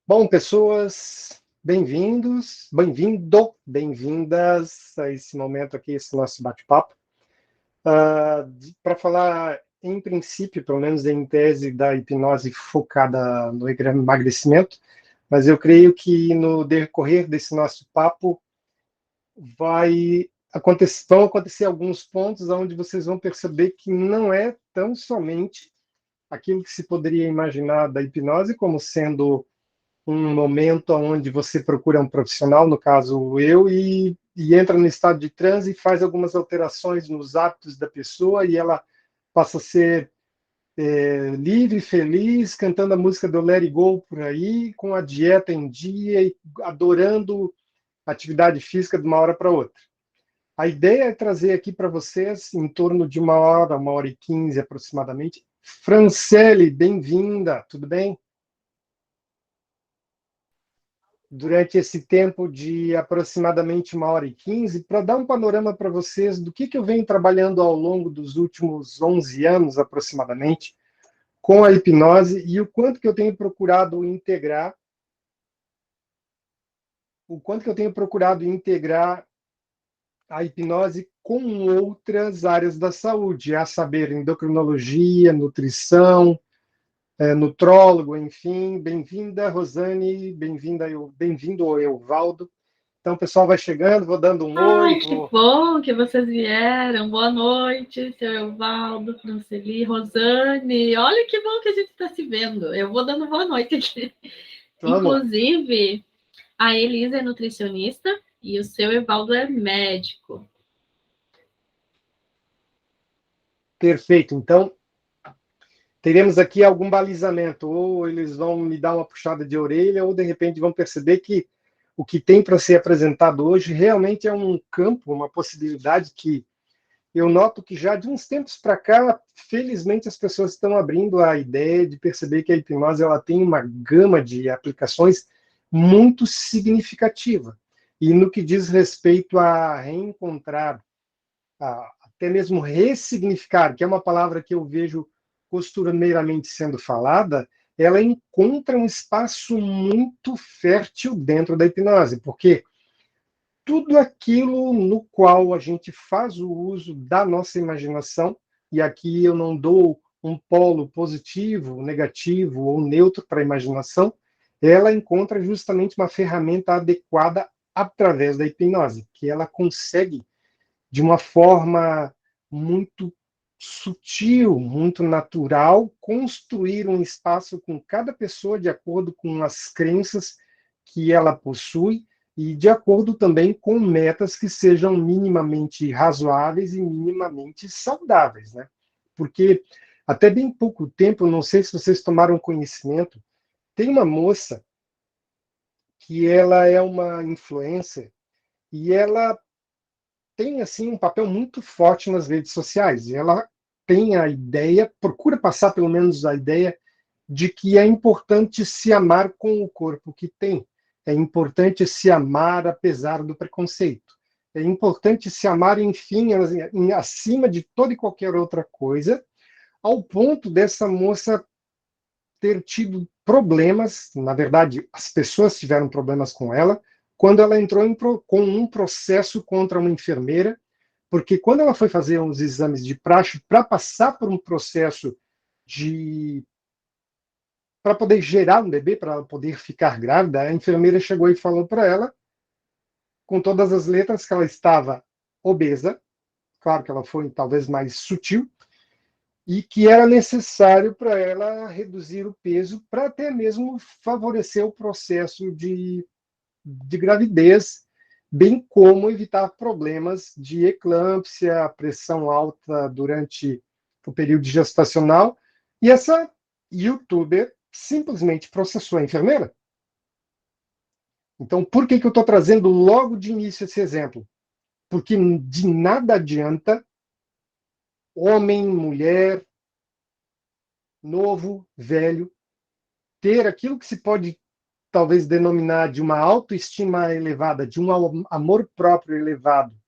Bom, pessoas, bem-vindas a esse momento aqui, esse nosso bate-papo. Para falar, em princípio, pelo menos em tese, da hipnose focada no emagrecimento, mas eu creio que no decorrer desse nosso papo vão acontecer alguns pontos onde vocês vão perceber que não é tão somente aquilo que se poderia imaginar da hipnose como sendo um momento onde você procura um profissional, no caso eu, e entra no estado de transe e faz algumas alterações nos hábitos da pessoa e ela passa a ser livre, feliz, cantando a música do Let It Go por aí, com a dieta em dia e adorando atividade física de uma hora para outra. A ideia é trazer aqui para vocês, em torno de 1 hora e 15 aproximadamente. Franciele, bem-vinda, tudo bem? Durante esse tempo de aproximadamente 1 hora e 15, para dar um panorama para vocês do que eu venho trabalhando ao longo dos últimos 11 anos, aproximadamente, com a hipnose e o quanto que eu tenho procurado integrar a hipnose com outras áreas da saúde, a saber, endocrinologia, nutrição, nutrólogo, enfim. Bem-vinda, Rosane, bem-vindo, Evaldo. Então, o pessoal vai chegando, vou dando um oi. Ai, que bom que vocês vieram. Boa noite, seu Evaldo, Franceli, Rosane. Olha que bom que a gente está se vendo. Eu vou dando boa noite aqui. Vamos. Inclusive, a Elisa é nutricionista e o seu Evaldo é médico. Perfeito. Então, teremos aqui algum balizamento. Ou eles vão me dar uma puxada de orelha, ou de repente vão perceber que o que tem para ser apresentado hoje realmente é um campo, uma possibilidade que eu noto que já de uns tempos para cá, felizmente, as pessoas estão abrindo a ideia de perceber que a hipnose ela tem uma gama de aplicações muito significativa. E no que diz respeito a reencontrar, até mesmo ressignificar, que é uma palavra que eu vejo costumeiramente sendo falada, ela encontra um espaço muito fértil dentro da hipnose, porque tudo aquilo no qual a gente faz o uso da nossa imaginação, e aqui eu não dou um polo positivo, negativo ou neutro para a imaginação, ela encontra justamente uma ferramenta adequada através da hipnose, que ela consegue, de uma forma muito sutil, muito natural, construir um espaço com cada pessoa de acordo com as crenças que ela possui e de acordo também com metas que sejam minimamente razoáveis e minimamente saudáveis, né? Porque até bem pouco tempo, não sei se vocês tomaram conhecimento, tem uma moça que ela é uma influencer e ela tem assim um papel muito forte nas redes sociais. E ela tem a ideia, procura passar pelo menos a ideia de que é importante se amar com o corpo que tem. É importante se amar apesar do preconceito. É importante se amar, enfim, acima de toda e qualquer outra coisa, ao ponto dessa moça ter tido problemas, na verdade, as pessoas tiveram problemas com ela, quando ela entrou com um processo contra uma enfermeira, porque quando ela foi fazer uns exames de praxe para passar por um processo de para poder gerar um bebê, para poder ficar grávida, a enfermeira chegou e falou para ela, com todas as letras, que ela estava obesa, claro que ela foi talvez mais sutil, e que era necessário para ela reduzir o peso para até mesmo favorecer o processo de gravidez, bem como evitar problemas de eclâmpsia, pressão alta durante o período gestacional. E essa youtuber simplesmente processou a enfermeira. Então, por que eu estou trazendo logo de início esse exemplo? Porque de nada adianta homem, mulher, novo, velho, ter aquilo que se pode talvez denominar de uma autoestima elevada, de um amor próprio elevado,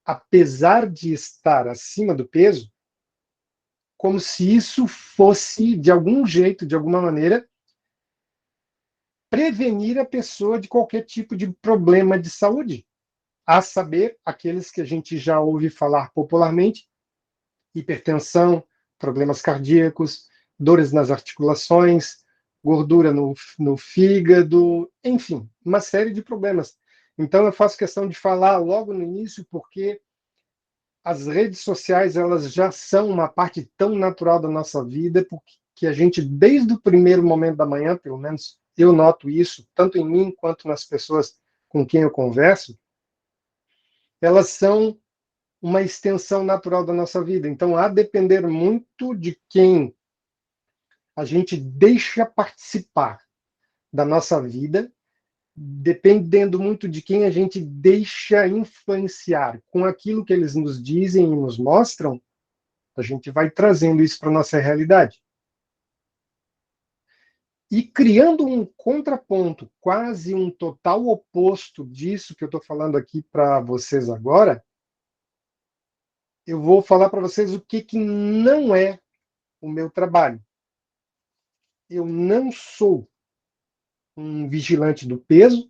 apesar de estar acima do peso, como se isso fosse, de algum jeito, de alguma maneira, prevenir a pessoa de qualquer tipo de problema de saúde, a saber, aqueles que a gente já ouve falar popularmente: hipertensão, problemas cardíacos, dores nas articulações, gordura no fígado, enfim, uma série de problemas. Então, eu faço questão de falar logo no início, porque as redes sociais, elas já são uma parte tão natural da nossa vida, porque a gente, desde o primeiro momento da manhã, pelo menos eu noto isso, tanto em mim quanto nas pessoas com quem eu converso, elas são uma extensão natural da nossa vida. Então, a depender muito de quem a gente deixa participar da nossa vida, dependendo muito de quem a gente deixa influenciar com aquilo que eles nos dizem e nos mostram, a gente vai trazendo isso para a nossa realidade. E criando um contraponto, quase um total oposto disso que eu estou falando aqui para vocês agora, eu vou falar para vocês o que não é o meu trabalho. Eu não sou um vigilante do peso,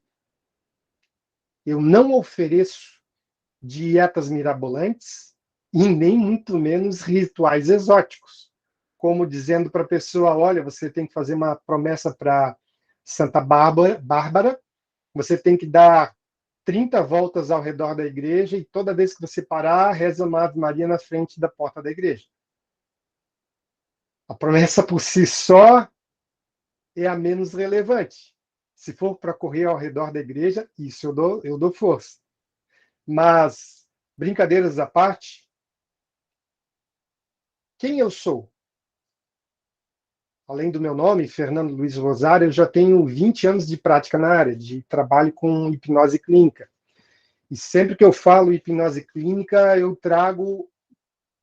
eu não ofereço dietas mirabolantes e nem muito menos rituais exóticos, como dizendo para a pessoa: olha, você tem que fazer uma promessa para Santa Bárbara, você tem que dar 30 voltas ao redor da igreja e toda vez que você parar, reza uma Ave Maria na frente da porta da igreja. A promessa por si só é a menos relevante. Se for para correr ao redor da igreja, isso eu dou força. Mas, brincadeiras à parte, quem eu sou? Além do meu nome, Fernando Luiz Rosário, eu já tenho 20 anos de prática na área, de trabalho com hipnose clínica. E sempre que eu falo hipnose clínica, eu trago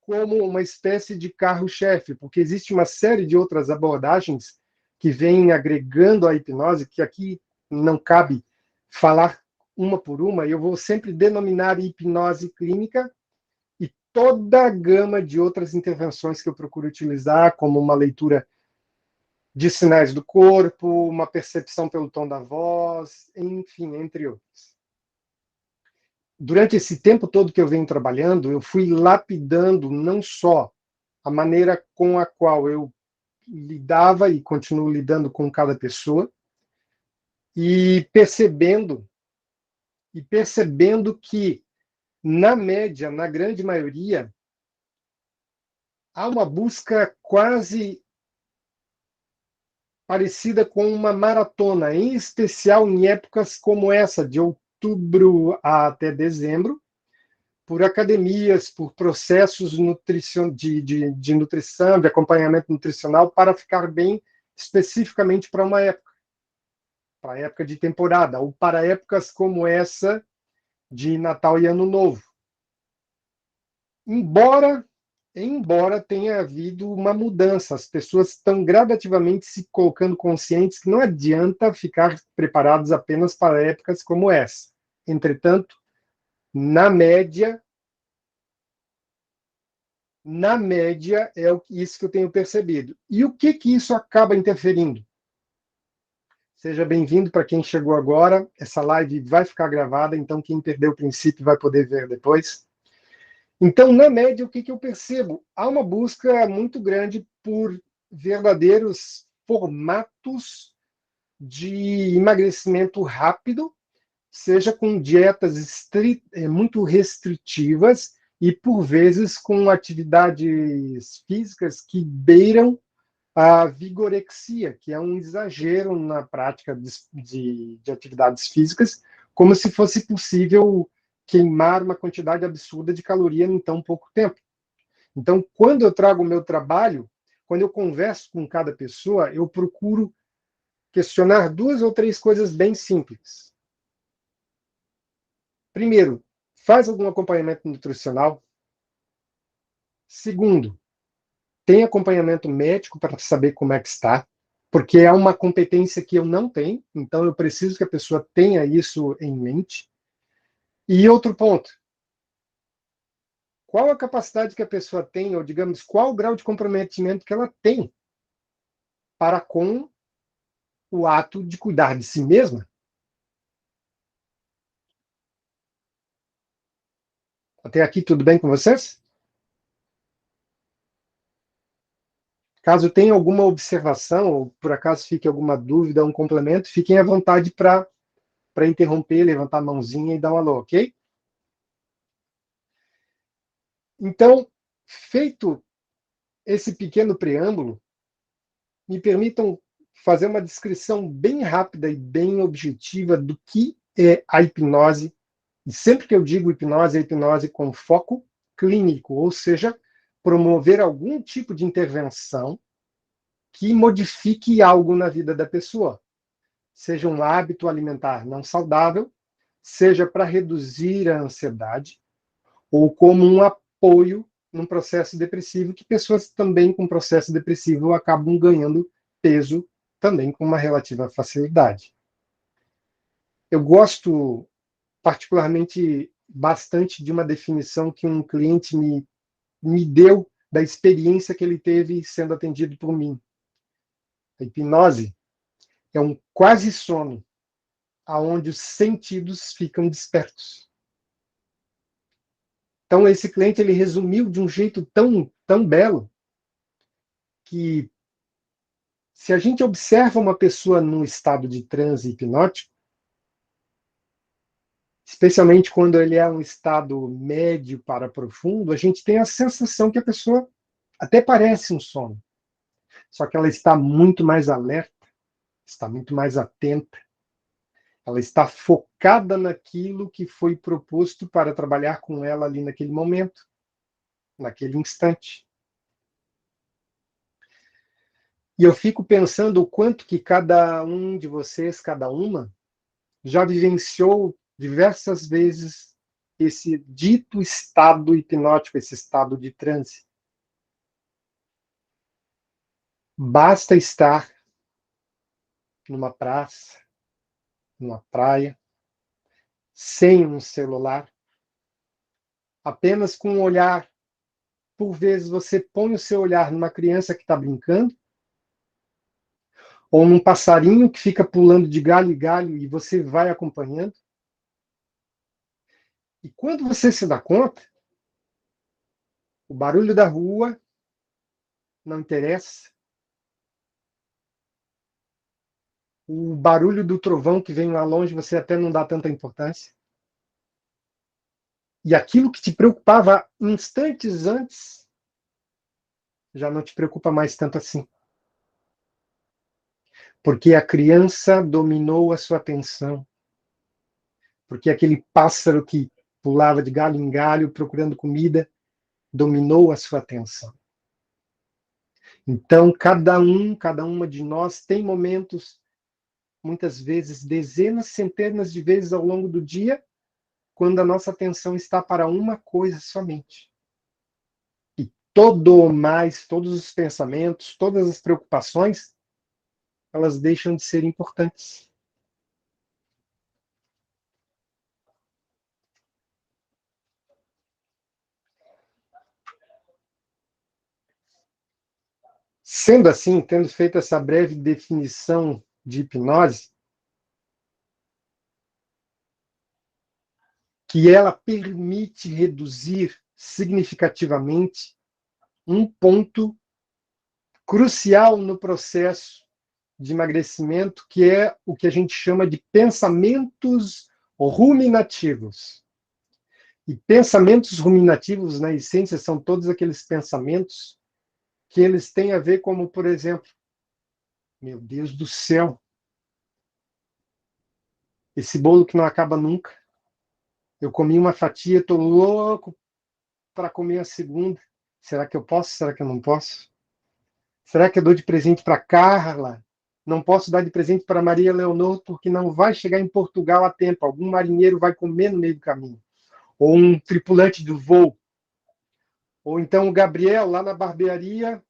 como uma espécie de carro-chefe, porque existe uma série de outras abordagens que vêm agregando a hipnose, que aqui não cabe falar uma por uma, eu vou sempre denominar hipnose clínica e toda a gama de outras intervenções que eu procuro utilizar, como uma leitura de sinais do corpo, uma percepção pelo tom da voz, enfim, entre outros. Durante esse tempo todo que eu venho trabalhando, eu fui lapidando não só a maneira com a qual eu lidava e continuo lidando com cada pessoa, e percebendo que, na média, na grande maioria, há uma busca quase parecida com uma maratona, em especial em épocas como essa, de outubro até dezembro, por academias, por processos de nutrição, de acompanhamento nutricional, para ficar bem especificamente para uma época, para a época de temporada, ou para épocas como essa de Natal e Ano Novo. Embora tenha havido uma mudança, as pessoas estão gradativamente se colocando conscientes que não adianta ficar preparados apenas para épocas como essa. Entretanto, na média é isso que eu tenho percebido. E o que isso acaba interferindo? Seja bem-vindo para quem chegou agora. Essa live vai ficar gravada, então quem perdeu o princípio vai poder ver depois. Então, na média, o que eu percebo? Há uma busca muito grande por verdadeiros formatos de emagrecimento rápido, seja com dietas muito restritivas e, por vezes, com atividades físicas que beiram a vigorexia, que é um exagero na prática de atividades físicas, como se fosse possível queimar uma quantidade absurda de caloria em tão pouco tempo. Então, quando eu trago o meu trabalho, quando eu converso com cada pessoa, eu procuro questionar 2 ou 3 coisas bem simples. Primeiro, faz algum acompanhamento nutricional? Segundo, tem acompanhamento médico para saber como é que está? Porque é uma competência que eu não tenho, então eu preciso que a pessoa tenha isso em mente. E outro ponto, qual a capacidade que a pessoa tem, ou digamos, qual o grau de comprometimento que ela tem para com o ato de cuidar de si mesma. Até aqui tudo bem com vocês? Caso tenha alguma observação, ou por acaso fique alguma dúvida, um complemento, fiquem à vontade para interromper, levantar a mãozinha e dar um alô, ok? Então, feito esse pequeno preâmbulo, me permitam fazer uma descrição bem rápida e bem objetiva do que é a hipnose. E sempre que eu digo hipnose, é hipnose com foco clínico, ou seja, promover algum tipo de intervenção que modifique algo na vida da pessoa. Seja um hábito alimentar não saudável, seja para reduzir a ansiedade, ou como um apoio num processo depressivo, que pessoas também com processo depressivo acabam ganhando peso também com uma relativa facilidade. Eu gosto particularmente bastante de uma definição que um cliente me deu da experiência que ele teve sendo atendido por mim. A hipnose é um quase sono, aonde os sentidos ficam despertos. Então, esse cliente ele resumiu de um jeito tão belo que, se a gente observa uma pessoa num estado de transe hipnótico, especialmente quando ele é um estado médio para profundo, a gente tem a sensação que a pessoa até parece um sono, só que ela está muito mais alerta, está muito mais atenta, ela está focada naquilo que foi proposto para trabalhar com ela ali naquele momento, naquele instante. E eu fico pensando o quanto que cada um de vocês, cada uma, já vivenciou diversas vezes esse dito estado hipnótico, esse estado de transe. Basta estar numa praça, numa praia, sem um celular, apenas com um olhar. Por vezes você põe o seu olhar numa criança que está brincando, ou num passarinho que fica pulando de galho em galho e você vai acompanhando. E quando você se dá conta, o barulho da rua não interessa. O barulho do trovão que vem lá longe, você até não dá tanta importância. E aquilo que te preocupava instantes antes, já não te preocupa mais tanto assim. Porque a criança dominou a sua atenção. Porque aquele pássaro que pulava de galho em galho procurando comida dominou a sua atenção. Então, cada uma de nós tem momentos, muitas vezes dezenas, centenas de vezes ao longo do dia, quando a nossa atenção está para uma coisa somente. E todos os pensamentos, todas as preocupações, elas deixam de ser importantes. Sendo assim, tendo feito essa breve definição de hipnose, que ela permite reduzir significativamente um ponto crucial no processo de emagrecimento, que é o que a gente chama de pensamentos ruminativos. E pensamentos ruminativos, na essência, são todos aqueles pensamentos que eles têm a ver como, por exemplo, meu Deus do céu, esse bolo que não acaba nunca. Eu comi uma fatia, estou louco para comer a segunda. Será que eu posso? Será que eu não posso? Será que eu dou de presente para Carla? Não posso dar de presente para Maria Leonor porque não vai chegar em Portugal a tempo. Algum marinheiro vai comer no meio do caminho. Ou um tripulante do voo. Ou então o Gabriel, lá na barbearia,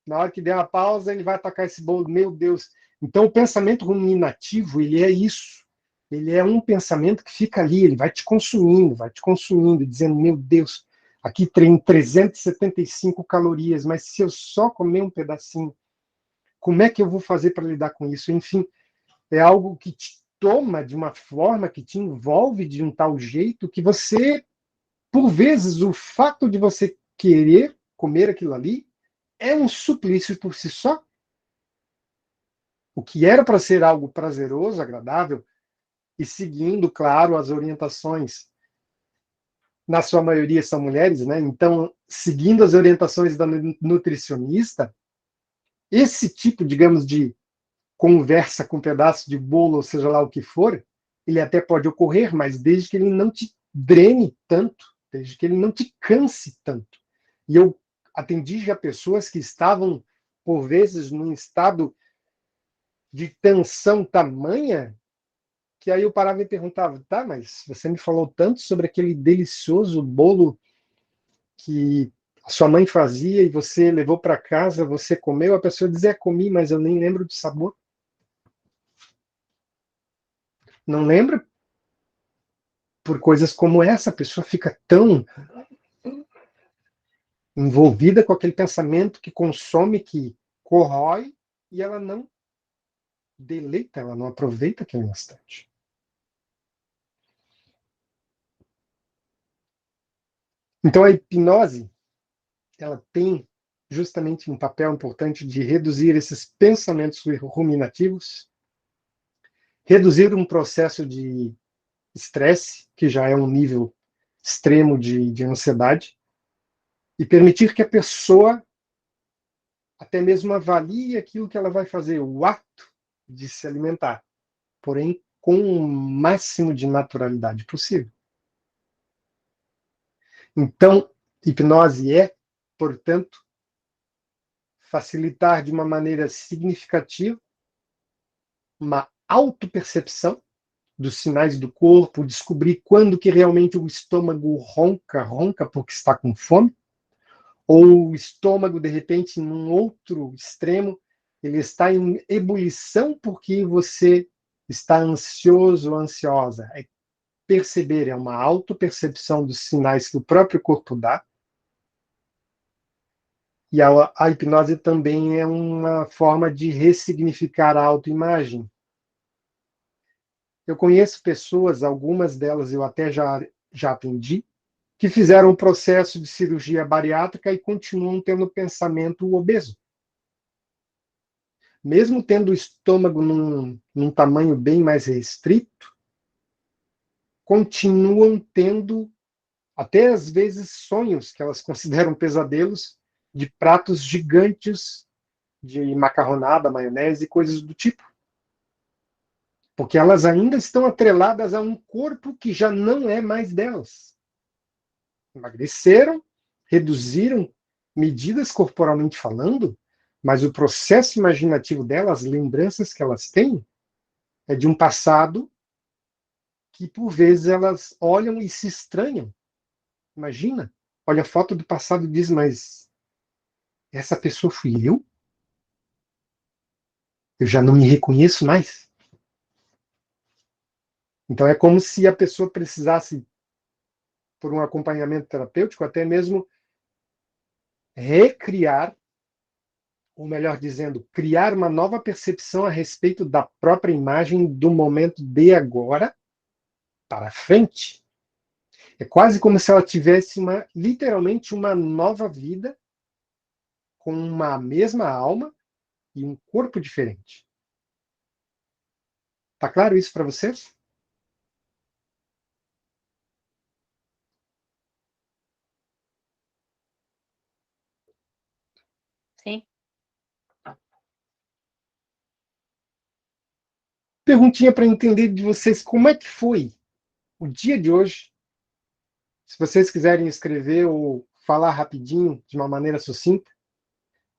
na hora que der a pausa, ele vai atacar esse bolo. Meu Deus. Então o pensamento ruminativo, ele é isso. Ele é um pensamento que fica ali, ele vai te consumindo, dizendo, meu Deus, aqui tem 375 calorias, mas se eu só comer um pedacinho, como é que eu vou fazer para lidar com isso? Enfim, É algo que te toma de uma forma, que te envolve de um tal jeito que você, por vezes, o fato de você querer comer aquilo ali é um suplício por si só. O que era para ser algo prazeroso, agradável, e seguindo, claro, as orientações, na sua maioria são mulheres, né? Então, seguindo as orientações da nutricionista, esse tipo, digamos, de conversa com um pedaço de bolo, ou seja lá o que for, ele até pode ocorrer, mas desde que ele não te drene tanto, desde que ele não te canse tanto. E eu atendi já pessoas que estavam, por vezes, num estado de tensão tamanha, que aí eu parava e perguntava, tá, mas você me falou tanto sobre aquele delicioso bolo que a sua mãe fazia e você levou para casa, você comeu, a pessoa dizia, comi, mas eu nem lembro do sabor. Não lembra? Por coisas como essa, a pessoa fica tão envolvida com aquele pensamento que consome, que corrói, e ela não deleita, ela não aproveita aquele instante. Então a hipnose, ela tem justamente um papel importante de reduzir esses pensamentos ruminativos, reduzir um processo de estresse, que já é um nível extremo de ansiedade, e permitir que a pessoa até mesmo avalie aquilo que ela vai fazer, o ato de se alimentar, porém com o máximo de naturalidade possível. Então, hipnose é, portanto, facilitar de uma maneira significativa uma autopercepção dos sinais do corpo, descobrir quando que realmente o estômago ronca porque está com fome, ou o estômago, de repente, num outro extremo, ele está em ebulição porque você está ansioso ou ansiosa. É perceber, é uma autopercepção dos sinais que o próprio corpo dá. E a hipnose também é uma forma de ressignificar a autoimagem. Eu conheço pessoas, algumas delas eu até já atendi, que fizeram um processo de cirurgia bariátrica e continuam tendo pensamento obeso. Mesmo tendo o estômago num tamanho bem mais restrito, continuam tendo, até às vezes, sonhos que elas consideram pesadelos de pratos gigantes de macarronada, maionese e coisas do tipo. Porque elas ainda estão atreladas a um corpo que já não é mais delas. Emagreceram, reduziram medidas corporalmente falando, mas o processo imaginativo delas, as lembranças que elas têm, é de um passado que, por vezes, elas olham e se estranham. Imagina, olha a foto do passado e diz, mas essa pessoa fui eu? Eu já não me reconheço mais. Então é como se a pessoa precisasse, por um acompanhamento terapêutico, até mesmo recriar, ou melhor dizendo, criar uma nova percepção a respeito da própria imagem do momento de agora para frente. É quase como se ela tivesse literalmente uma nova vida com uma mesma alma e um corpo diferente. Tá claro isso para vocês? Sim. Perguntinha para entender de vocês como é que foi o dia de hoje. Se vocês quiserem escrever ou falar rapidinho, de uma maneira sucinta,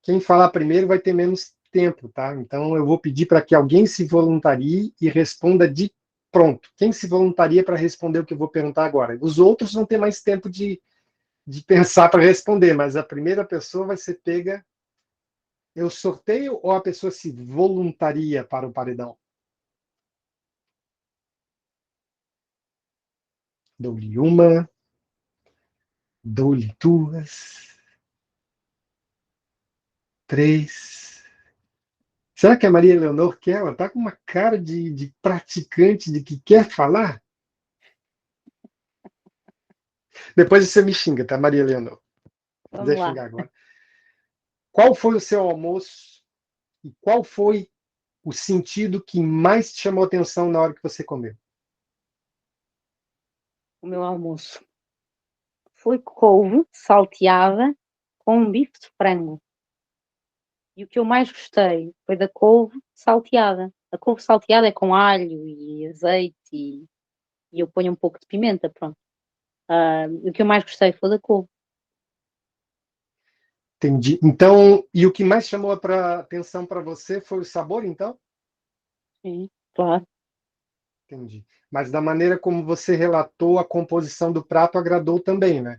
quem falar primeiro vai ter menos tempo, tá? Então eu vou pedir para que alguém se voluntarie e responda de pronto. Quem se voluntaria para responder o que eu vou perguntar agora? Os outros vão ter mais tempo de pensar para responder, mas a primeira pessoa vai ser pega. Eu sorteio ou a pessoa se voluntaria para o paredão? Dou-lhe uma, dou-lhe duas, três, Será que a Maria Leonor quer? Ela está com uma cara de praticante, de que quer falar? Depois você me xinga, tá, Maria Leonor? Se Vamos quiser lá. xingar agora. Qual foi o seu almoço e qual foi o sentido que mais te chamou a atenção na hora que você comeu? O meu almoço foi couve salteada com um bife de frango. E o que eu mais gostei foi da couve salteada. A couve salteada é com alho e azeite e eu ponho um pouco de pimenta, pronto. O que eu mais gostei foi da couve. Entendi. Então, e o que mais chamou a atenção para você foi o sabor, então? Sim, claro. Entendi. Mas da maneira como você relatou, a composição do prato agradou também, né?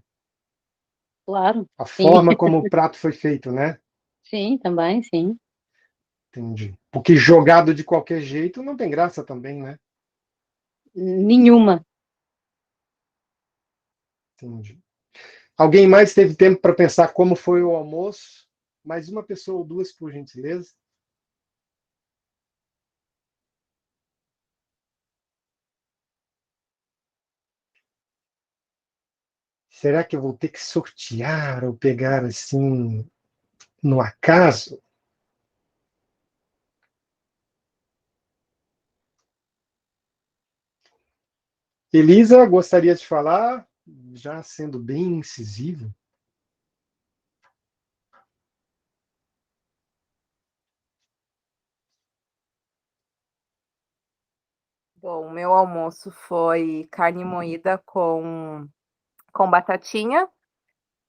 Claro, A sim, forma como o prato foi feito, né? sim, também, sim. Entendi. Porque jogado de qualquer jeito não tem graça também, né? Nenhuma. Entendi. Alguém mais teve tempo para pensar como foi o almoço? Mais uma pessoa ou duas, por gentileza. Será que eu vou ter que sortear ou pegar assim no acaso? Elisa, gostaria de falar, já sendo bem incisivo. Bom, o meu almoço foi carne moída com batatinha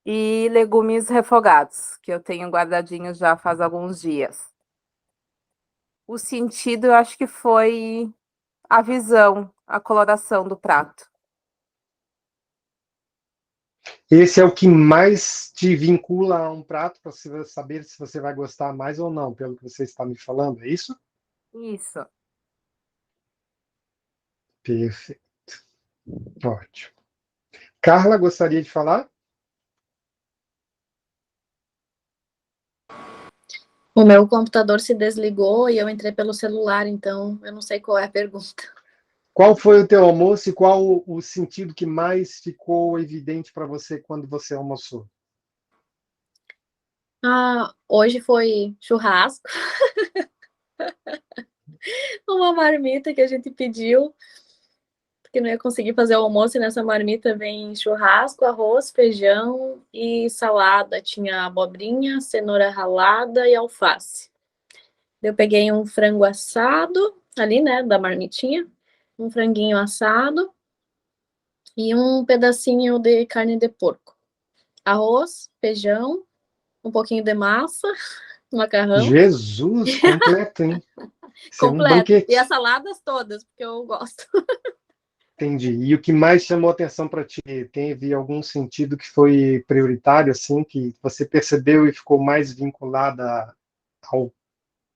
e legumes refogados, que eu tenho guardadinhos já faz alguns dias. O sentido, eu acho que foi a visão, a coloração do prato. Esse é o que mais te vincula a um prato para saber se você vai gostar mais ou não, pelo que você está me falando, é isso? Isso. Perfeito. Ótimo. Carla, gostaria de falar? O meu computador se desligou e eu entrei pelo celular, então eu não sei qual é a pergunta. Qual foi o teu almoço e qual o sentido que mais ficou evidente para você quando você almoçou? Hoje foi churrasco, uma marmita que a gente pediu, porque não ia conseguir fazer o almoço, e nessa marmita vem churrasco, arroz, feijão e salada. Tinha abobrinha, cenoura ralada e alface. Eu peguei um frango assado, ali, né, da marmitinha, um franguinho assado e um pedacinho de carne de porco. Arroz, feijão, um pouquinho de massa, macarrão. Jesus, completo, hein? Isso é um Completo. E as banquete. saladas todas, porque eu gosto. Entendi. E o que mais chamou atenção para ti? Teve algum sentido que foi prioritário, assim, que você percebeu e ficou mais vinculada ao,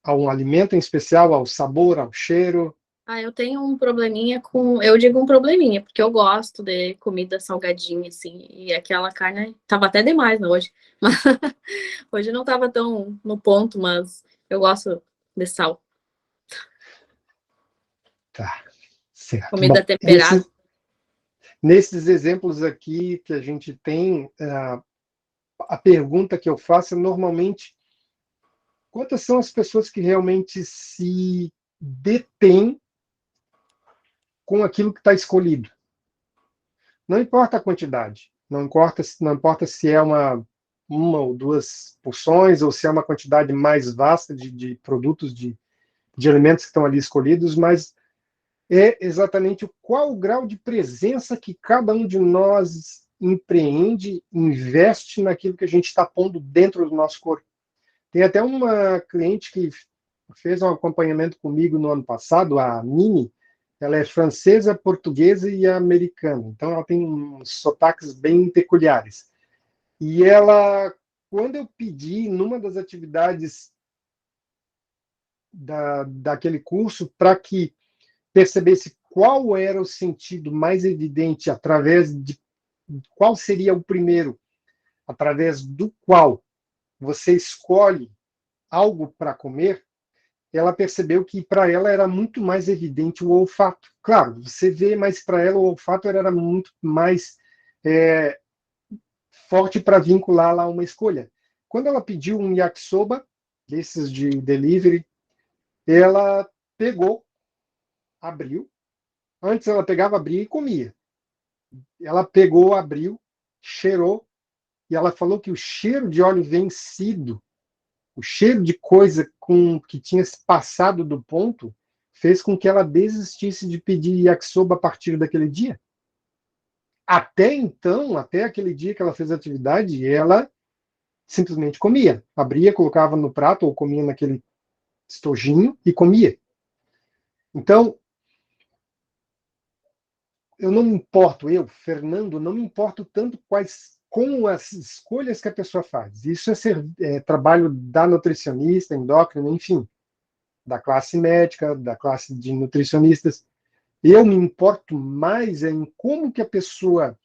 a um alimento em especial, ao sabor, ao cheiro? Eu tenho um probleminha com. Eu digo um probleminha, porque eu gosto de comida salgadinha, assim. E aquela carne tava até demais, né, hoje. Mas hoje não tava tão no ponto, mas eu gosto de sal. Tá, certo. Comida Bom, temperada. nesses exemplos aqui que a gente tem, a pergunta que eu faço é normalmente quantas são as pessoas que realmente se detêm com aquilo que está escolhido? Não importa a quantidade, não importa se é uma ou duas porções ou se é uma quantidade mais vasta de produtos, de alimentos que estão ali escolhidos, mas é exatamente qual o grau de presença que cada um de nós empreende, investe naquilo que a gente está pondo dentro do nosso corpo. Tem até uma cliente que fez um acompanhamento comigo no ano passado, a Mini. Ela é francesa, portuguesa e americana, então ela tem uns sotaques bem peculiares. E ela, quando eu pedi, numa das atividades daquele curso, para que percebesse qual era o sentido mais evidente através de qual seria o primeiro, através do qual você escolhe algo para comer, ela percebeu que para ela era muito mais evidente o olfato. Claro, você vê, mas para ela o olfato era muito mais forte para vincular lá uma escolha. Quando ela pediu um yakisoba, desses de delivery, ela pegou, abriu. Antes ela pegava, abria e comia. Ela pegou, abriu, cheirou, e ela falou que o cheiro de óleo vencido, o cheiro de coisa que tinha se passado do ponto, fez com que ela desistisse de pedir yakisoba a partir daquele dia. Até então, até aquele dia que ela fez a atividade, ela simplesmente comia. Abria, colocava no prato ou comia naquele estojinho e comia. Então, eu não me importo, Fernando, não me importo tanto com as escolhas que a pessoa faz. Isso é trabalho da nutricionista, endócrino, enfim, da classe médica, da classe de nutricionistas. Eu me importo mais em como que a pessoa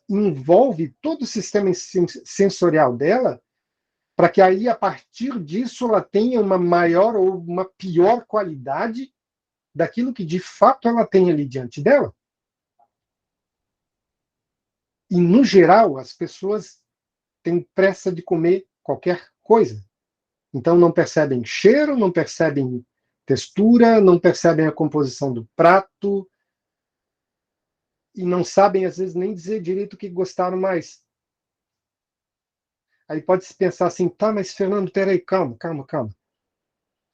envolve todo o sistema sensorial dela, para que aí, a partir disso, ela tenha uma maior ou uma pior qualidade daquilo que, de fato, ela tem ali diante dela. E, no geral, as pessoas têm pressa de comer qualquer coisa. Então, não percebem cheiro, não percebem textura, não percebem a composição do prato e não sabem, às vezes, nem dizer direito o que gostaram mais. Aí pode-se pensar assim, tá, mas, Fernando, peraí, calma.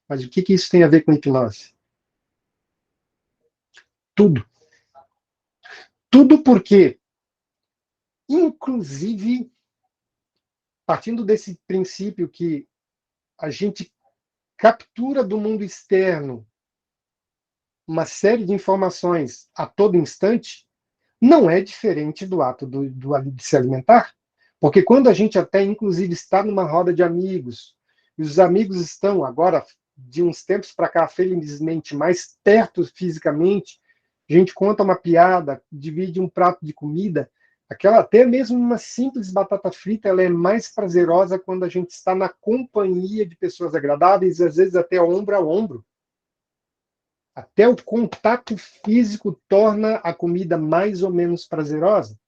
Mas o que isso tem a ver com hipnose? Tudo. Tudo porque, inclusive, partindo desse princípio que a gente captura do mundo externo uma série de informações a todo instante, não é diferente do ato de se alimentar. Porque quando a gente até, inclusive, está numa roda de amigos, e os amigos estão, agora, de uns tempos para cá, felizmente, mais perto fisicamente, a gente conta uma piada, divide um prato de comida, aquela, até mesmo uma simples batata frita, ela é mais prazerosa quando a gente está na companhia de pessoas agradáveis, às vezes até ombro a ombro. Até o contato físico torna a comida mais ou menos prazerosa.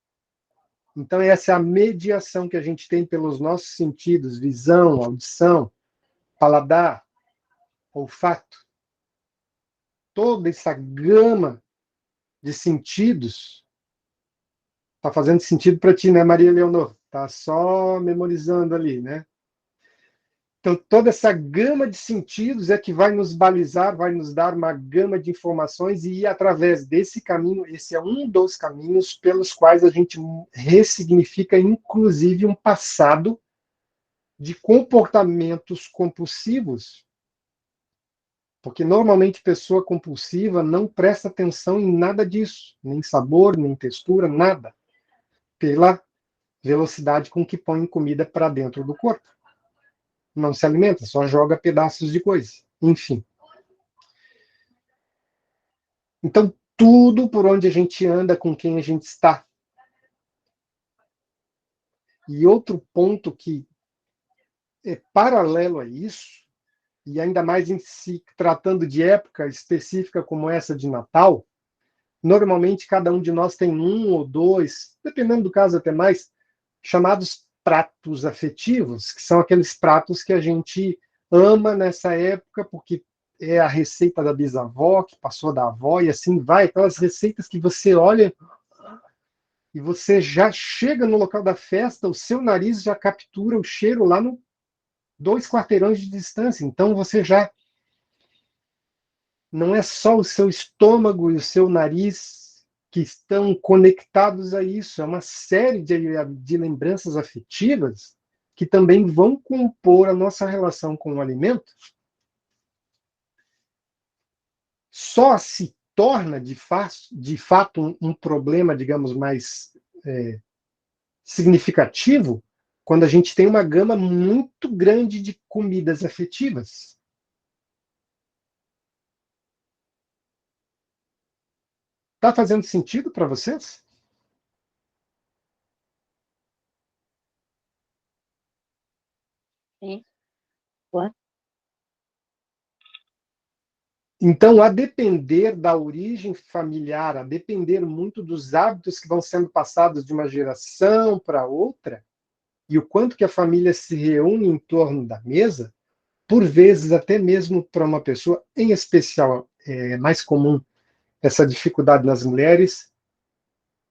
Então, essa é a mediação que a gente tem pelos nossos sentidos, visão, audição, paladar, olfato. Toda essa gama de sentidos está fazendo sentido para ti, né, Maria Leonor? Está só memorizando ali, né? Então, toda essa gama de sentidos é que vai nos balizar, vai nos dar uma gama de informações e, através desse caminho, esse é um dos caminhos pelos quais a gente ressignifica, inclusive, um passado de comportamentos compulsivos. Porque, normalmente, pessoa compulsiva não presta atenção em nada disso, nem sabor, nem textura, nada, pela velocidade com que põe comida para dentro do corpo. Não se alimenta, só joga pedaços de coisa. Enfim. Então, tudo por onde a gente anda, com quem a gente está. E outro ponto que é paralelo a isso, e ainda mais em se tratando de época específica como essa de Natal, normalmente cada um de nós tem um ou dois, dependendo do caso até mais, chamados pratos afetivos, que são aqueles pratos que a gente ama nessa época, porque é a receita da bisavó, que passou da avó, e assim vai, aquelas receitas que você olha e você já chega no local da festa, o seu nariz já captura o cheiro lá no 2 quarteirões de distância. Então você já não é só o seu estômago e o seu nariz que estão conectados a isso, é uma série de lembranças afetivas que também vão compor a nossa relação com o alimento. Só se torna, de fato, um problema, digamos, mais significativo quando a gente tem uma gama muito grande de comidas afetivas. Está fazendo sentido para vocês? Sim. Boa. Então, a depender da origem familiar, a depender muito dos hábitos que vão sendo passados de uma geração para outra, e o quanto que a família se reúne em torno da mesa, por vezes, até mesmo para uma pessoa, em especial, é mais comum essa dificuldade nas mulheres,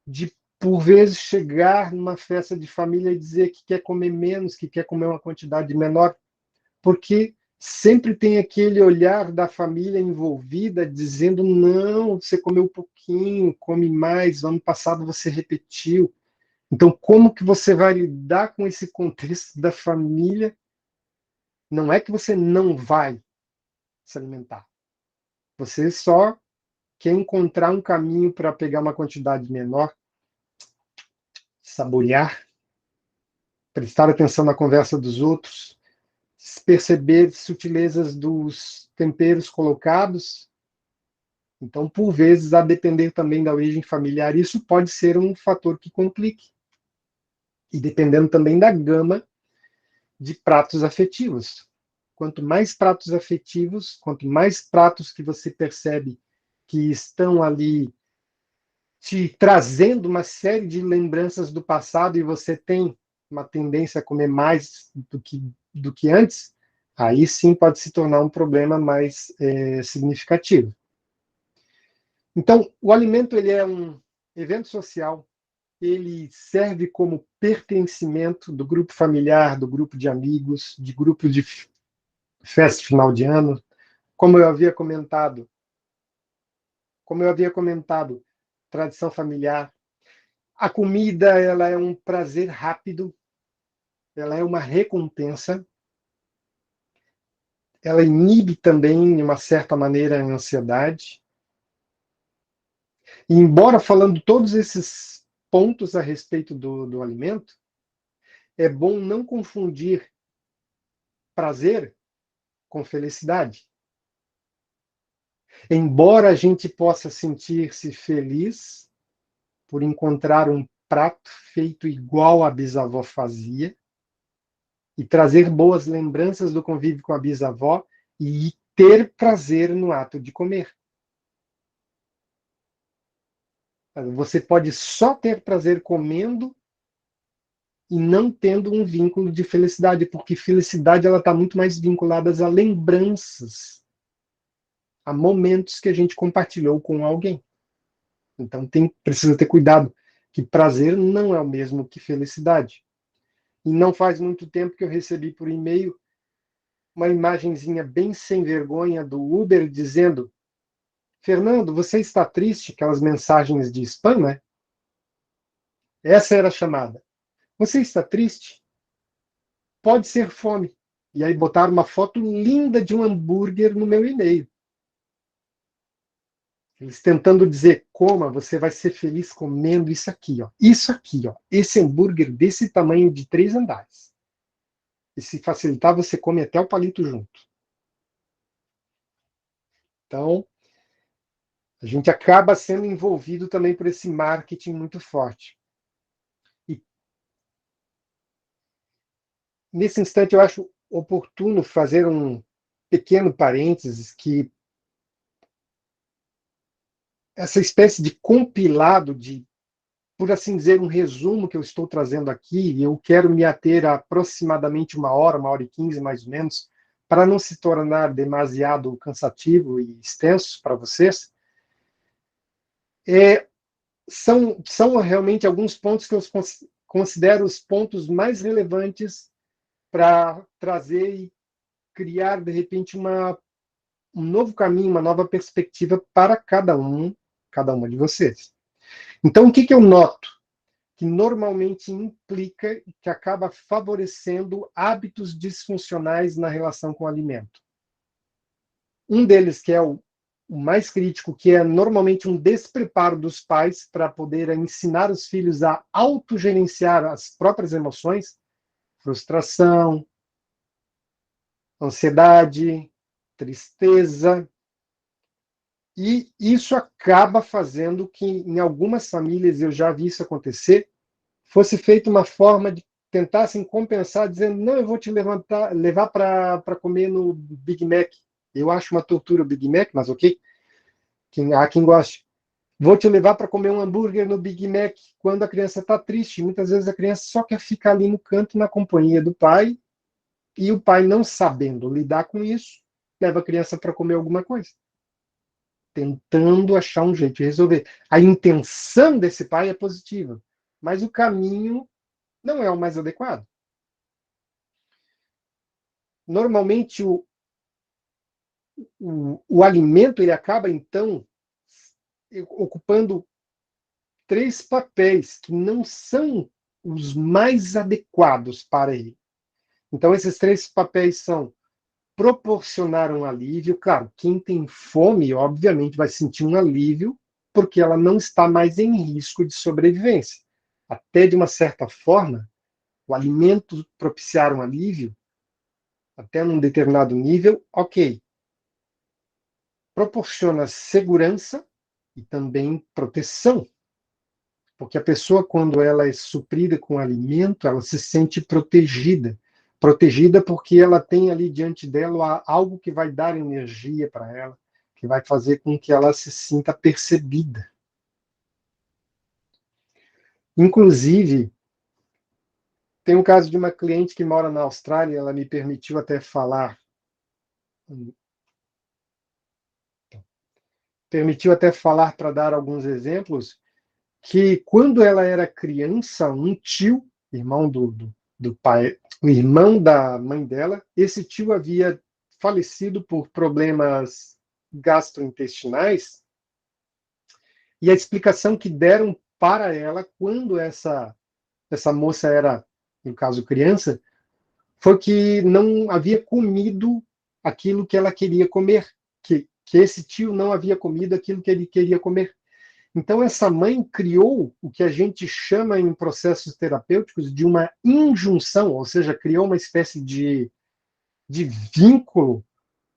de, por vezes, chegar numa festa de família e dizer que quer comer menos, que quer comer uma quantidade menor, porque sempre tem aquele olhar da família envolvida dizendo: não, você comeu pouquinho, come mais, no ano passado você repetiu. Então, como que você vai lidar com esse contexto da família? Não é que você não vai se alimentar. Você só quer encontrar um caminho para pegar uma quantidade menor, saborear, prestar atenção na conversa dos outros, perceber sutilezas dos temperos colocados. Então, por vezes, a depender também da origem familiar, isso pode ser um fator que complique. E dependendo também da gama de pratos afetivos. Quanto mais pratos afetivos, quanto mais pratos que você percebe que estão ali te trazendo uma série de lembranças do passado e você tem uma tendência a comer mais do que antes, aí sim pode se tornar um problema mais significativo. Então, o alimento ele é um evento social, ele serve como pertencimento do grupo familiar, do grupo de amigos, de grupos de festa de final de ano. Como eu havia comentado, tradição familiar. A comida, ela é um prazer rápido, ela é uma recompensa, ela inibe também, de uma certa maneira, a ansiedade. E embora falando todos esses pontos a respeito do alimento, é bom não confundir prazer com felicidade. Embora a gente possa sentir-se feliz por encontrar um prato feito igual a bisavó fazia e trazer boas lembranças do convívio com a bisavó e ter prazer no ato de comer. Você pode só ter prazer comendo e não tendo um vínculo de felicidade, porque felicidade ela está muito mais vinculada a lembranças, a momentos que a gente compartilhou com alguém. Então precisa ter cuidado, que prazer não é o mesmo que felicidade. E não faz muito tempo que eu recebi por e-mail uma imagenzinha bem sem vergonha do Uber dizendo: Fernando, você está triste? Aquelas mensagens de spam, né? Essa era a chamada. Você está triste? Pode ser fome. E aí botaram uma foto linda de um hambúrguer no meu e-mail. Eles tentando dizer: coma, você vai ser feliz comendo isso aqui, ó. Isso aqui, ó. Esse hambúrguer desse tamanho de 3 andares. E se facilitar, você come até o palito junto. Então, a gente acaba sendo envolvido também por esse marketing muito forte. E nesse instante, eu acho oportuno fazer um pequeno parênteses que essa espécie de compilado de, por assim dizer, um resumo que eu estou trazendo aqui, e eu quero me ater a aproximadamente 1 hora e 15, mais ou menos, para não se tornar demasiado cansativo e extenso para vocês, são realmente alguns pontos que eu considero os pontos mais relevantes para trazer e criar, de repente, um novo caminho, uma nova perspectiva para cada uma de vocês. Então, o que eu noto? Que normalmente implica e que acaba favorecendo hábitos disfuncionais na relação com o alimento. Um deles, que é o mais crítico, que é normalmente um despreparo dos pais para poder ensinar os filhos a autogerenciar as próprias emoções, frustração, ansiedade, tristeza. E isso acaba fazendo que, em algumas famílias, eu já vi isso acontecer, fosse feita uma forma de tentassem compensar, dizendo: não, eu vou te levar para comer no Big Mac, Eu acho uma tortura o Big Mac, mas ok. Há quem goste. Vou te levar para comer um hambúrguer no Big Mac quando a criança está triste. Muitas vezes a criança só quer ficar ali no canto na companhia do pai, e o pai, não sabendo lidar com isso, leva a criança para comer alguma coisa, tentando achar um jeito de resolver. A intenção desse pai é positiva, mas o caminho não é o mais adequado. Normalmente, o alimento ele acaba, então, ocupando 3 papéis que não são os mais adequados para ele. Então, esses 3 papéis são proporcionar um alívio. Claro, quem tem fome, obviamente, vai sentir um alívio, porque ela não está mais em risco de sobrevivência. Até de uma certa forma, o alimento propiciar um alívio, até num determinado nível, ok. Proporciona segurança e também proteção. Porque a pessoa, quando ela é suprida com alimento, ela se sente protegida. Protegida porque ela tem ali diante dela algo que vai dar energia para ela, que vai fazer com que ela se sinta percebida. Inclusive, tem um caso de uma cliente que mora na Austrália, ela me permitiu até falar. Permitiu até falar para dar alguns exemplos, que quando ela era criança, um tio, irmão do pai, o irmão da mãe dela, esse tio havia falecido por problemas gastrointestinais, e a explicação que deram para ela quando essa moça era, no caso, criança, foi que não havia comido aquilo que ela queria comer, que esse tio não havia comido aquilo que ele queria comer. Então, essa mãe criou o que a gente chama em processos terapêuticos de uma injunção, ou seja, criou uma espécie de vínculo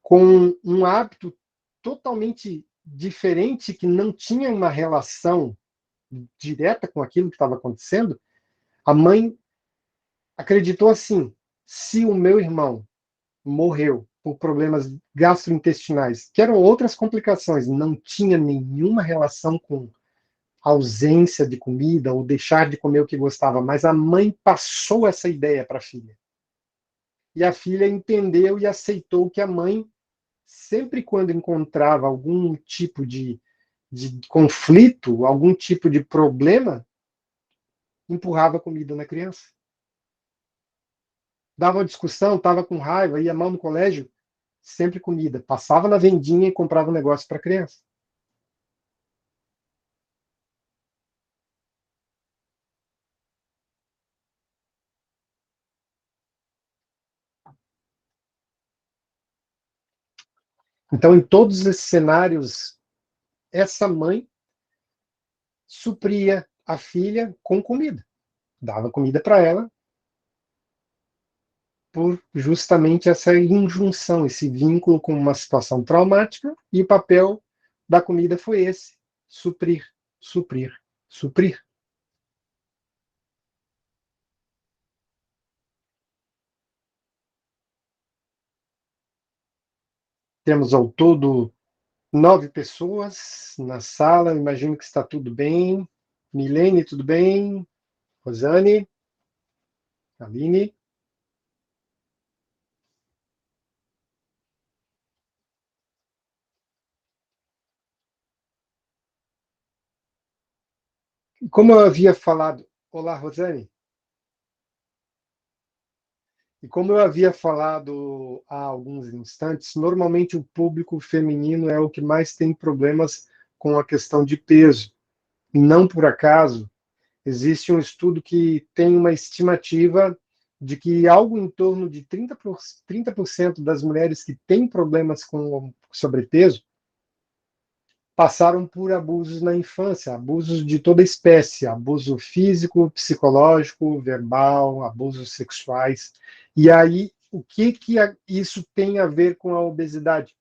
com um hábito totalmente diferente, que não tinha uma relação direta com aquilo que estava acontecendo. A mãe acreditou assim: se o meu irmão morreu por problemas gastrointestinais, que eram outras complicações, não tinha nenhuma relação com ausência de comida ou deixar de comer o que gostava, mas a mãe passou essa ideia para a filha. E a filha entendeu e aceitou que a mãe, sempre quando encontrava algum tipo de conflito, algum tipo de problema, empurrava comida na criança. Dava uma discussão, estava com raiva, ia mal no colégio, sempre comida. Passava na vendinha e comprava um negócio para a criança. Então, em todos esses cenários, essa mãe supria a filha com comida. Dava comida para ela por justamente essa injunção, esse vínculo com uma situação traumática, e o papel da comida foi esse: suprir, suprir, suprir. Temos ao todo 9 pessoas na sala, imagino que está tudo bem. Milene, tudo bem? Rosane? Aline? Como eu havia falado... Olá, Rosane. E como eu havia falado há alguns instantes, normalmente o público feminino é o que mais tem problemas com a questão de peso. E não por acaso, existe um estudo que tem uma estimativa de que algo em torno de 30% das mulheres que têm problemas com sobrepeso passaram por abusos na infância, abusos de toda espécie, abuso físico, psicológico, verbal, abusos sexuais. E aí, o que isso tem a ver com a obesidade?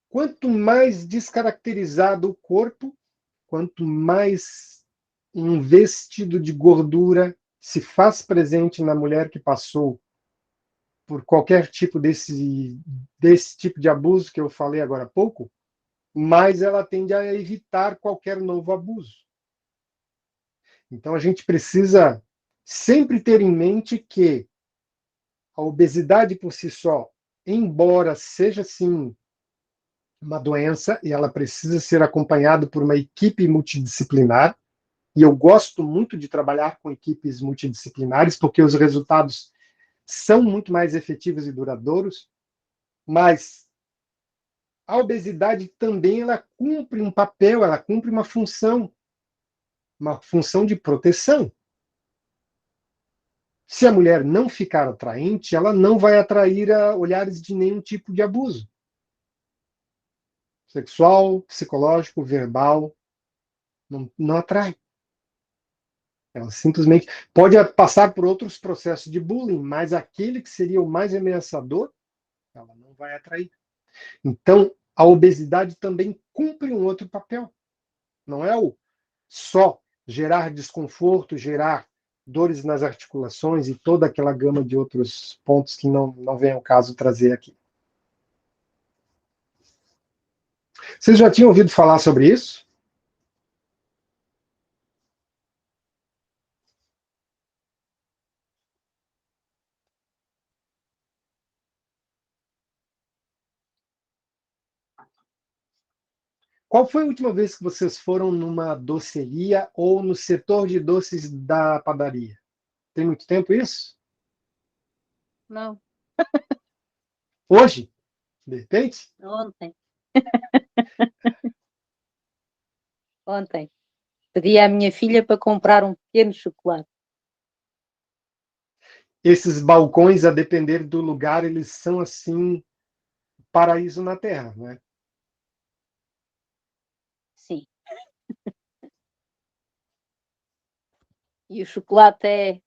Quanto mais descaracterizado o corpo, quanto mais um vestido de gordura se faz presente na mulher que passou por qualquer tipo desse tipo de abuso que eu falei agora há pouco, mais ela tende a evitar qualquer novo abuso. Então, a gente precisa sempre ter em mente que a obesidade por si só, embora seja, sim, uma doença, e ela precisa ser acompanhada por uma equipe multidisciplinar, e eu gosto muito de trabalhar com equipes multidisciplinares, porque os resultados são muito mais efetivos e duradouros, mas a obesidade também ela cumpre um papel, ela cumpre uma função de proteção. Se a mulher não ficar atraente, ela não vai atrair olhares de nenhum tipo de abuso. Sexual, psicológico, verbal, não atrai. Ela simplesmente pode passar por outros processos de bullying, mas aquele que seria o mais ameaçador, ela não vai atrair. Então, a obesidade também cumpre um outro papel. Não é o só gerar desconforto, gerar dores nas articulações e toda aquela gama de outros pontos que não vem ao caso trazer aqui. Vocês já tinham ouvido falar sobre isso? Qual foi a última vez que vocês foram numa doceria ou no setor de doces da padaria? Tem muito tempo isso? Não, Hoje? De repente? ontem. Ontem. Pedi à minha filha para comprar um pequeno chocolate. Esses balcões, a depender do lugar, eles são assim, paraíso na Terra, né? Sim. E o chocolate é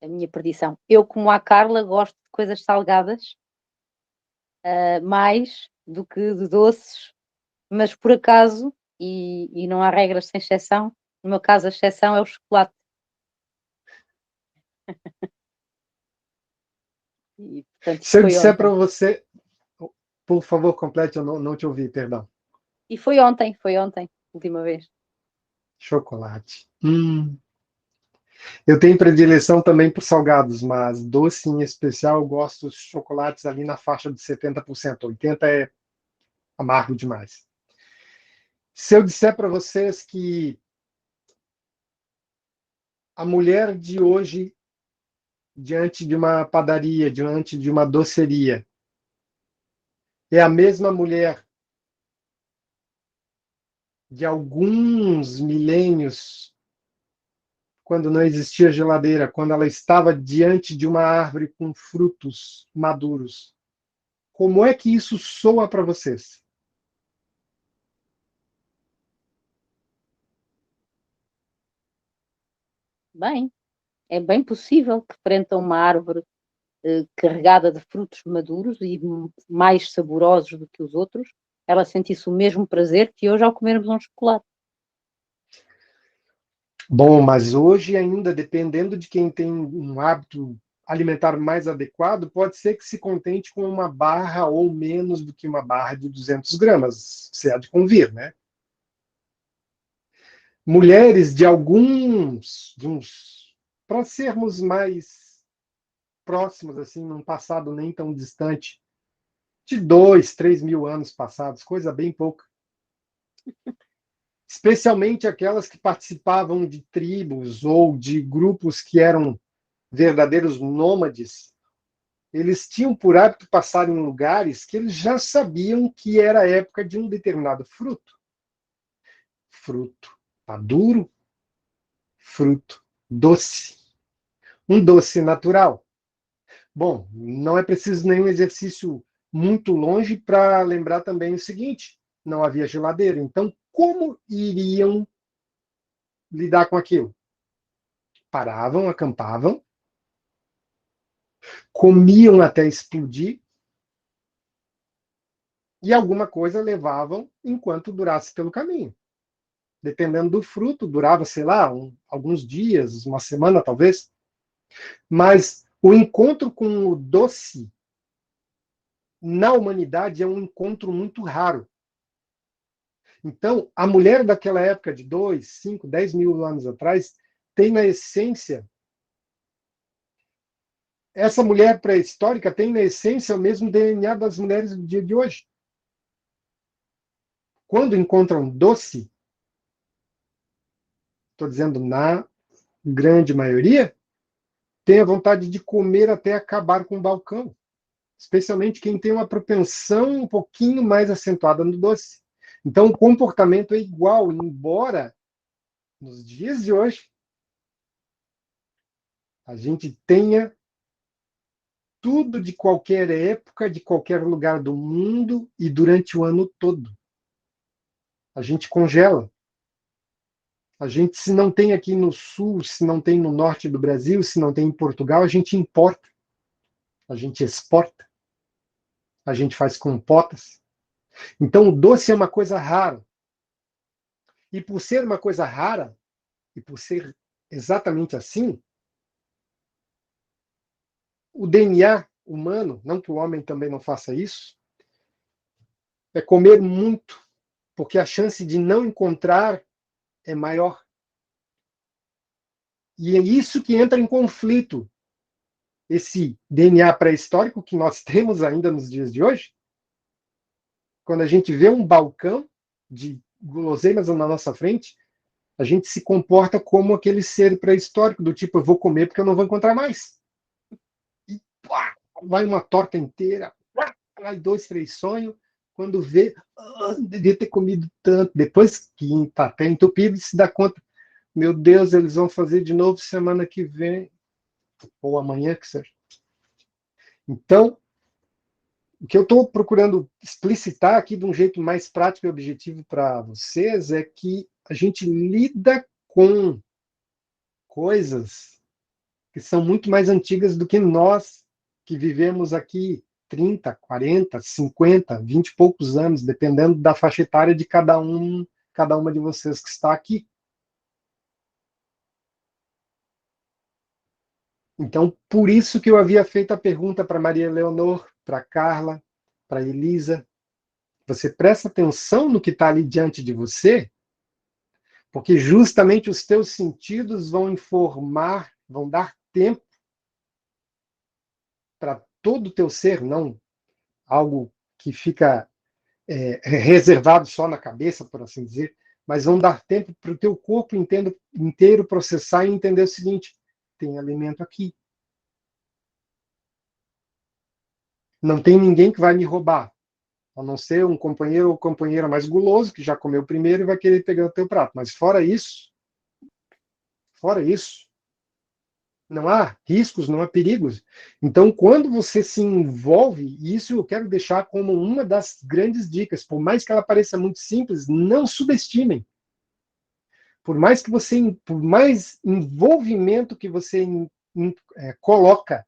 a minha perdição. Eu, como a Carla, gosto de coisas salgadas, mais do que de doces, mas por acaso, e não há regras sem exceção, no meu caso a exceção é o chocolate. E, portanto, Se eu foi disser para ontem. você, por favor, complete, eu não te ouvi, perdão. E foi ontem, última vez. Chocolate. Eu tenho predileção também por salgados, mas doce em especial eu gosto dos chocolates ali na faixa de 70%. 80% é amargo demais. Se eu disser para vocês que a mulher de hoje, diante de uma padaria, diante de uma doceria, é a mesma mulher de alguns milênios, quando não existia geladeira, quando ela estava diante de uma árvore com frutos maduros. Como é que isso soa para vocês? Bem, é bem possível que frente a uma árvore carregada de frutos maduros e mais saborosos do que os outros, ela sentisse o mesmo prazer que hoje ao comermos um chocolate. Bom, mas hoje ainda, dependendo de quem tem um hábito alimentar mais adequado, pode ser que se contente com uma barra ou menos do que uma barra de 200 gramas, se há de convir, né? Mulheres de para sermos mais próximos, assim, num passado nem tão distante, de 2, 3 mil anos passados, coisa bem pouca. Especialmente aquelas que participavam de tribos ou de grupos que eram verdadeiros nômades, eles tinham por hábito passar em lugares que eles já sabiam que era a época de um determinado fruto. Fruto maduro, fruto doce. Um doce natural. Bom, não é preciso nenhum exercício muito longe para lembrar também o seguinte: não havia geladeira. Então, como iriam lidar com aquilo? Paravam, acampavam, comiam até explodir e alguma coisa levavam enquanto durasse pelo caminho. Dependendo do fruto, durava, sei lá, alguns dias, uma semana talvez. Mas o encontro com o doce na humanidade é um encontro muito raro. Então, a mulher daquela época, de 2, 5, 10 mil anos atrás, tem na essência, essa mulher pré-histórica tem na essência o mesmo DNA das mulheres do dia de hoje. Quando encontram doce, estou dizendo na grande maioria, tem a vontade de comer até acabar com o balcão. Especialmente quem tem uma propensão um pouquinho mais acentuada no doce. Então, o comportamento é igual, embora nos dias de hoje a gente tenha tudo de qualquer época, de qualquer lugar do mundo e durante o ano todo. A gente congela. A gente, se não tem aqui no sul, se não tem no norte do Brasil, se não tem em Portugal, a gente importa. A gente exporta. A gente faz compotas. Então, o doce é uma coisa rara. E por ser uma coisa rara, e por ser exatamente assim, o DNA humano, não que o homem também não faça isso, é comer muito, porque a chance de não encontrar é maior. E é isso que entra em conflito, esse DNA pré-histórico que nós temos ainda nos dias de hoje. Quando a gente vê um balcão de guloseimas na nossa frente, a gente se comporta como aquele ser pré-histórico, do tipo, eu vou comer porque eu não vou encontrar mais. E pá, vai uma torta inteira, vai 2, 3 sonhos, quando vê, devia ter comido tanto. Depois que está até entupido, se dá conta, meu Deus, eles vão fazer de novo semana que vem, ou amanhã, que seja. Então, o que eu estou procurando explicitar aqui de um jeito mais prático e objetivo para vocês é que a gente lida com coisas que são muito mais antigas do que nós, que vivemos aqui 30, 40, 50, 20 e poucos anos, dependendo da faixa etária de cada uma de vocês que está aqui. Então, por isso que eu havia feito a pergunta para Maria Leonor, para Carla, para Elisa. Você presta atenção no que está ali diante de você, porque justamente os teus sentidos vão informar, vão dar tempo para todo o teu ser, não algo que fica reservado só na cabeça, por assim dizer, mas vão dar tempo para o teu corpo inteiro processar e entender o seguinte: tem alimento aqui. Não tem ninguém que vai me roubar, a não ser um companheiro ou companheira mais guloso, que já comeu primeiro e vai querer pegar o teu prato. Mas fora isso, não há riscos, não há perigos. Então, quando você se envolve, e isso eu quero deixar como uma das grandes dicas, por mais que ela pareça muito simples, não subestimem. Por mais envolvimento que você coloca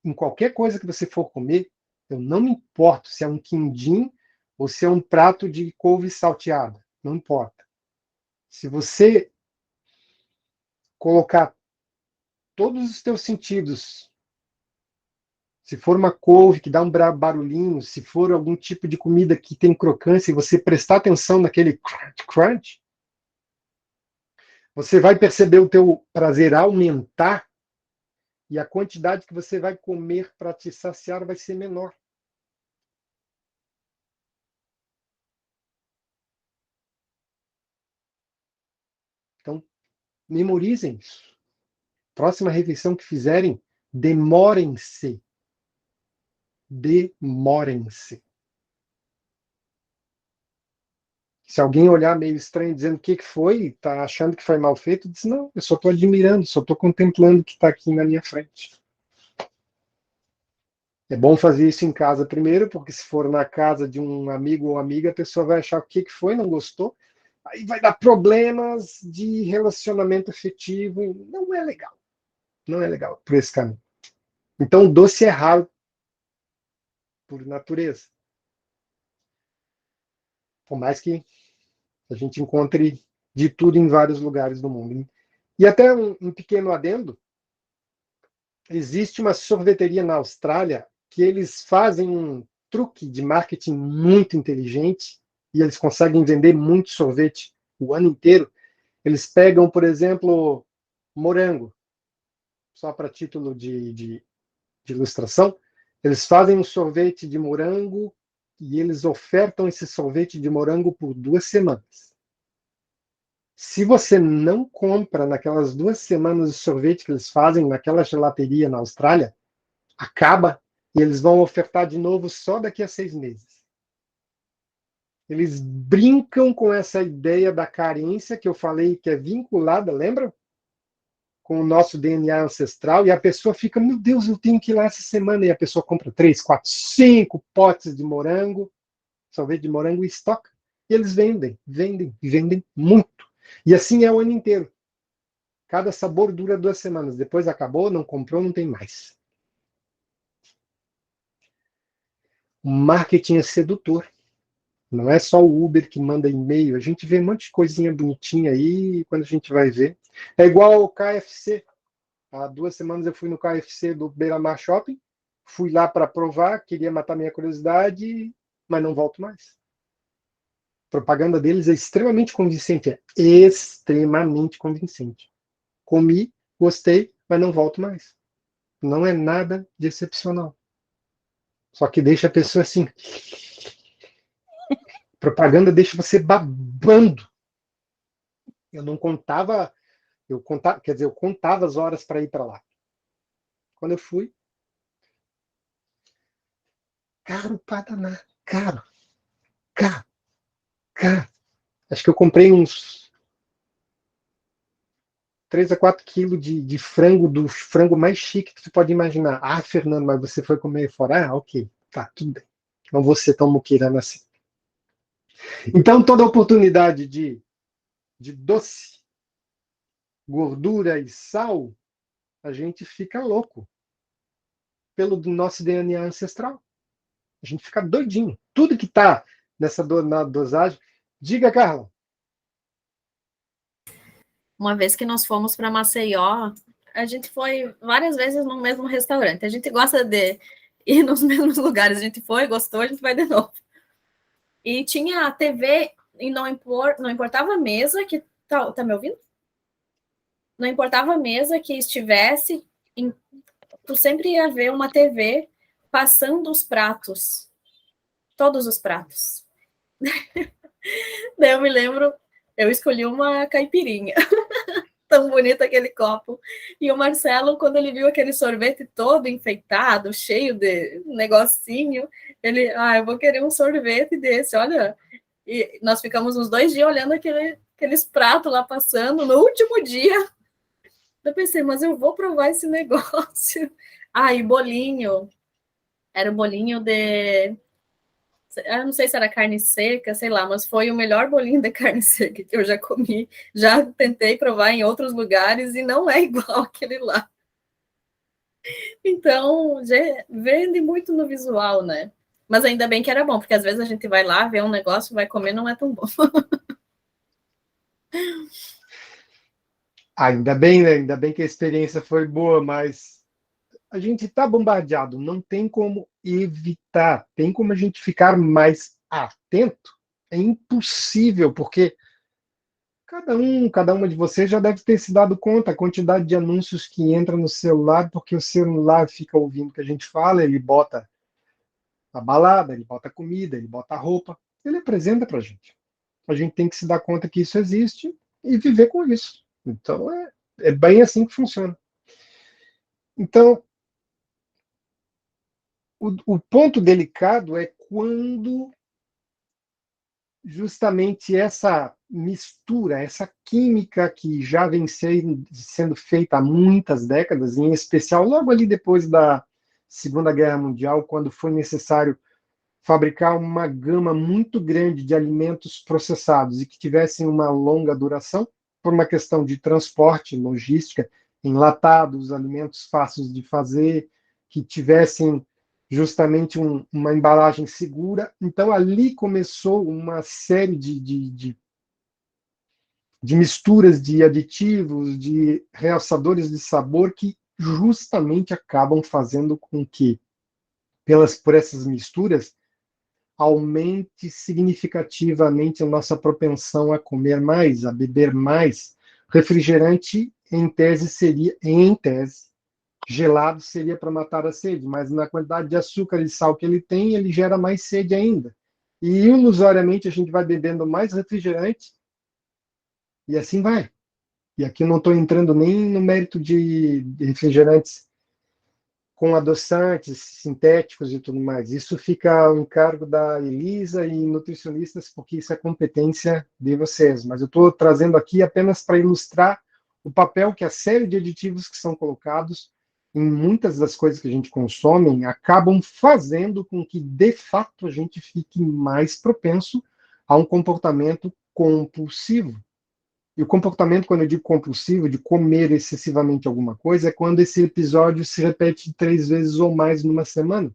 em qualquer coisa que você for comer, eu não me importo se é um quindim ou se é um prato de couve salteada, não importa. Se você colocar todos os teus sentidos, se for uma couve que dá um barulhinho, se for algum tipo de comida que tem crocância, e você prestar atenção naquele crunch, crunch, você vai perceber o teu prazer aumentar e a quantidade que você vai comer para te saciar vai ser menor. Então, memorizem isso. Próxima refeição que fizerem, demorem-se. Demorem-se. Se alguém olhar meio estranho dizendo o que foi, está achando que foi mal feito, diz, não, eu só estou admirando, só estou contemplando o que está aqui na minha frente. É bom fazer isso em casa primeiro, porque se for na casa de um amigo ou amiga, a pessoa vai achar o que foi, não gostou, aí vai dar problemas de relacionamento afetivo, não é legal. Não é legal por esse caminho. Então, o doce é raro por natureza. Por mais que a gente encontre de tudo em vários lugares do mundo. E até um pequeno adendo, existe uma sorveteria na Austrália que eles fazem um truque de marketing muito inteligente e eles conseguem vender muito sorvete o ano inteiro. Eles pegam, por exemplo, morango, só para título de ilustração, eles fazem um sorvete de morango e eles ofertam esse sorvete de morango por 2 semanas. Se você não compra naquelas 2 semanas de sorvete que eles fazem naquela gelateria na Austrália, acaba e eles vão ofertar de novo só daqui a 6 meses. Eles brincam com essa ideia da carência que eu falei que é vinculada, lembra? Com o nosso DNA ancestral, e a pessoa fica, meu Deus, eu tenho que ir lá essa semana, e a pessoa compra 3, 4, 5 potes de morango, sorvete de morango e estoca. E eles vendem, vendem, vendem muito. E assim é o ano inteiro. Cada sabor dura 2 semanas. Depois acabou, não comprou, não tem mais. O marketing é sedutor. Não é só o Uber que manda e-mail. A gente vê um monte de coisinha bonitinha aí, quando a gente vai ver. É igual ao KFC. Há 2 semanas eu fui no KFC do Beira-Mar Shopping. Fui lá para provar, queria matar minha curiosidade, mas não volto mais. A propaganda deles é extremamente convincente. É extremamente convincente. Comi, gostei, mas não volto mais. Não é nada de excepcional. Só que deixa a pessoa assim. Propaganda deixa você babando. Eu não contava, quer dizer, eu contava as horas para ir para lá. Quando eu fui, caro para danar, caro, caro, caro. Acho que eu comprei uns 3 a 4 quilos de frango, do frango mais chique que você pode imaginar. Ah, Fernando, mas você foi comer fora? Ah, ok, tá, tudo bem. Não vou ser tão muquirana assim. Então, toda oportunidade de doce, gordura e sal, a gente fica louco pelo nosso DNA ancestral. A gente fica doidinho. Tudo que está na dosagem. Diga, Carla. Uma vez que nós fomos para Maceió, a gente foi várias vezes no mesmo restaurante. A gente gosta de ir nos mesmos lugares. A gente foi, gostou, a gente vai de novo. E tinha a TV e não importava a mesa que... Tá me ouvindo? Não importava a mesa que estivesse, tu sempre ia ver uma TV passando os pratos. Todos os pratos. Daí eu me lembro, eu escolhi uma caipirinha. Tão bonito aquele copo. E o Marcelo, quando ele viu aquele sorvete todo enfeitado, cheio de negocinho, ele, eu vou querer um sorvete desse, olha. E nós ficamos uns 2 dias olhando aqueles pratos lá passando. No último dia, eu pensei, mas eu vou provar esse negócio. E bolinho. Era um bolinho de... Eu não sei se era carne seca, sei lá, mas foi o melhor bolinho de carne seca que eu já comi. Já tentei provar em outros lugares e não é igual aquele lá. Então, vende muito no visual, né? Mas ainda bem que era bom, porque às vezes a gente vai lá, vê um negócio, vai comer, não é tão bom. Ainda bem, né? Ainda bem que a experiência foi boa, mas a gente está bombardeado, não tem como evitar, tem como a gente ficar mais atento. É impossível, porque cada uma de vocês já deve ter se dado conta a quantidade de anúncios que entra no celular, porque o celular fica ouvindo o que a gente fala, ele bota a balada, ele bota a comida, ele bota a roupa, ele apresenta para a gente. A gente tem que se dar conta que isso existe e viver com isso. Então, é bem assim que funciona. Então, o ponto delicado é quando justamente essa mistura, essa química que já vem sendo feita há muitas décadas, em especial logo ali depois da Segunda Guerra Mundial, quando foi necessário fabricar uma gama muito grande de alimentos processados e que tivessem uma longa duração, por uma questão de transporte, logística, enlatados, alimentos fáceis de fazer, que tivessem justamente uma embalagem segura. Então, ali começou uma série de misturas de aditivos, de realçadores de sabor que justamente acabam fazendo com que, por essas misturas, aumente significativamente a nossa propensão a comer mais, a beber mais. Refrigerante, em tese, gelado seria para matar a sede, mas na quantidade de açúcar e sal que ele tem, ele gera mais sede ainda. E ilusoriamente a gente vai bebendo mais refrigerante e assim vai. E aqui eu não estou entrando nem no mérito de refrigerantes com adoçantes sintéticos e tudo mais. Isso fica ao encargo da Elisa e nutricionistas, porque isso é competência de vocês. Mas eu estou trazendo aqui apenas para ilustrar o papel que a série de aditivos que são colocados em muitas das coisas que a gente consome acabam fazendo com que, de fato, a gente fique mais propenso a um comportamento compulsivo. E o comportamento, quando eu digo compulsivo, de comer excessivamente alguma coisa, é quando esse episódio se repete 3 vezes ou mais numa semana.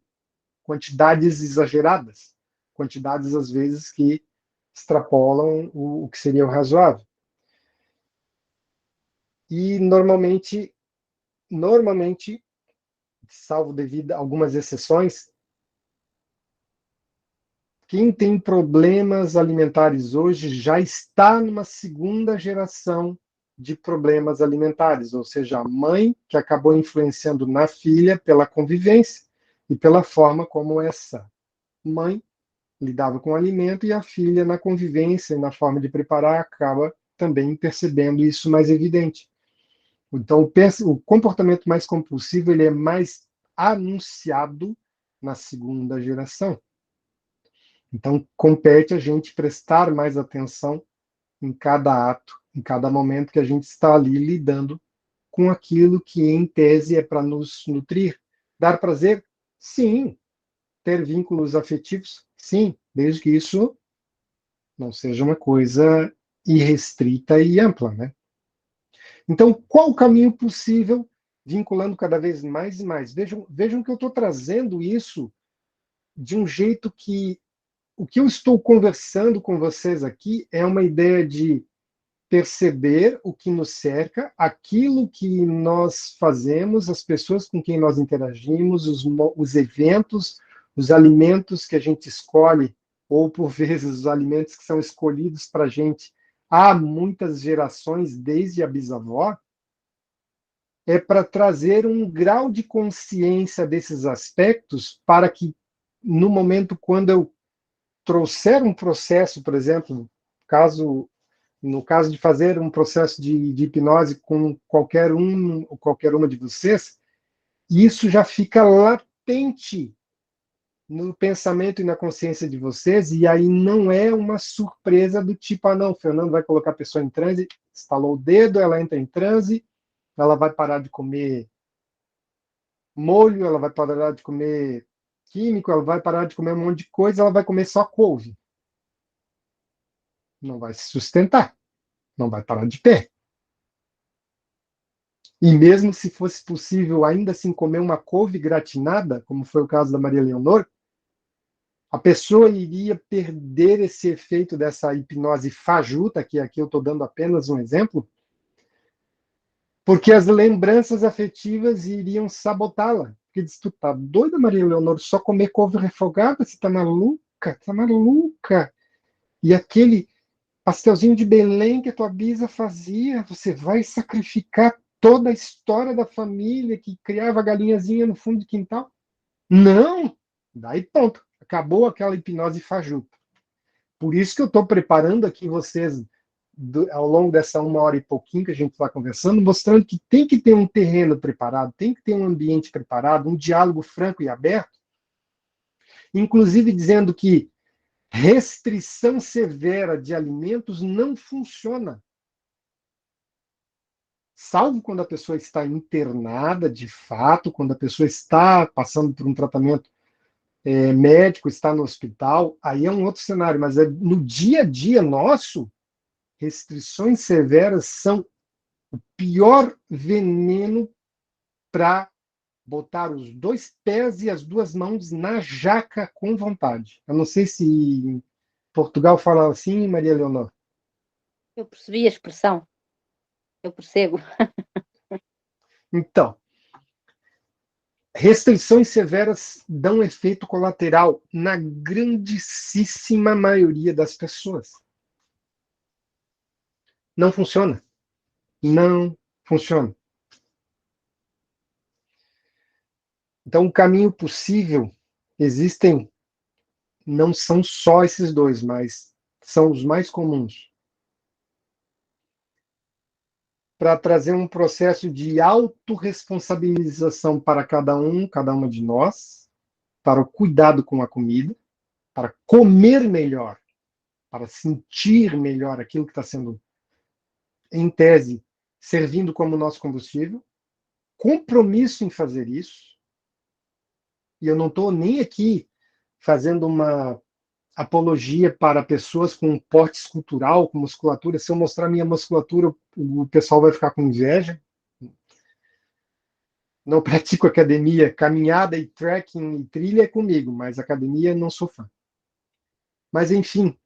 Quantidades exageradas. Quantidades, às vezes, que extrapolam o que seria o razoável. E, normalmente, salvo devido a algumas exceções, quem tem problemas alimentares hoje já está numa segunda geração de problemas alimentares, ou seja, a mãe que acabou influenciando na filha pela convivência e pela forma como essa mãe lidava com o alimento, e a filha na convivência e na forma de preparar acaba também percebendo isso mais evidente. Então, o comportamento mais compulsivo ele é mais anunciado na segunda geração. Então, compete a gente prestar mais atenção em cada ato, em cada momento que a gente está ali lidando com aquilo que, em tese, é para nos nutrir. Dar prazer? Sim. Ter vínculos afetivos? Sim, desde que isso não seja uma coisa irrestrita e ampla, né? Então, qual o caminho possível, vinculando cada vez mais e mais? Vejam que eu estou trazendo isso de um jeito que o que eu estou conversando com vocês aqui é uma ideia de perceber o que nos cerca, aquilo que nós fazemos, as pessoas com quem nós interagimos, os eventos, os alimentos que a gente escolhe, ou por vezes os alimentos que são escolhidos para a gente há muitas gerações, desde a bisavó, é para trazer um grau de consciência desses aspectos para que, no momento quando eu trouxer um processo, por exemplo, no caso de fazer um processo de hipnose com qualquer um ou qualquer uma de vocês, isso já fica latente no pensamento e na consciência de vocês, e aí não é uma surpresa do tipo, ah, não, o Fernando vai colocar a pessoa em transe, estalou o dedo, ela entra em transe, ela vai parar de comer molho, ela vai parar de comer químico, ela vai parar de comer um monte de coisa, ela vai comer só couve. Não vai se sustentar, não vai parar de pé. E mesmo se fosse possível ainda assim comer uma couve gratinada, como foi o caso da Maria Leonor, a pessoa iria perder esse efeito dessa hipnose fajuta, que aqui eu estou dando apenas um exemplo, porque as lembranças afetivas iriam sabotá-la. Porque diz, tu tá doida, Maria Leonor, só comer couve refogada? Você tá maluca? Tá maluca? E aquele pastelzinho de Belém que a tua bisa fazia, você vai sacrificar toda a história da família que criava galinhazinha no fundo do quintal? Não! Daí ponto. Acabou aquela hipnose fajuta. Por isso que eu estou preparando aqui vocês ao longo dessa 1 hora e pouquinho que a gente está conversando, mostrando que tem que ter um terreno preparado, tem que ter um ambiente preparado, um diálogo franco e aberto, inclusive dizendo que restrição severa de alimentos não funciona. Salvo quando a pessoa está internada, de fato, quando a pessoa está passando por um tratamento médico, está no hospital, aí é um outro cenário, mas no dia a dia nosso, restrições severas são o pior veneno para botar os 2 pés e as 2 mãos na jaca com vontade. Eu não sei se em Portugal fala assim, Maria Leonor. Eu percebi a expressão. Eu percebo. Então, restrições severas dão efeito colateral na grandíssima maioria das pessoas. Não funciona. Não funciona. Então, o caminho possível, existem, não são só esses dois, mas são os mais comuns. Para trazer um processo de autorresponsabilização para cada uma de nós, para o cuidado com a comida, para comer melhor, para sentir melhor aquilo que está sendo, em tese, servindo como nosso combustível, compromisso em fazer isso, e eu não estou nem aqui fazendo uma apologia para pessoas com porte escultural, com musculatura. Se eu mostrar minha musculatura, o pessoal vai ficar com inveja. Não pratico academia, caminhada e trekking e trilha é comigo, mas academia não sou fã. Mas, enfim,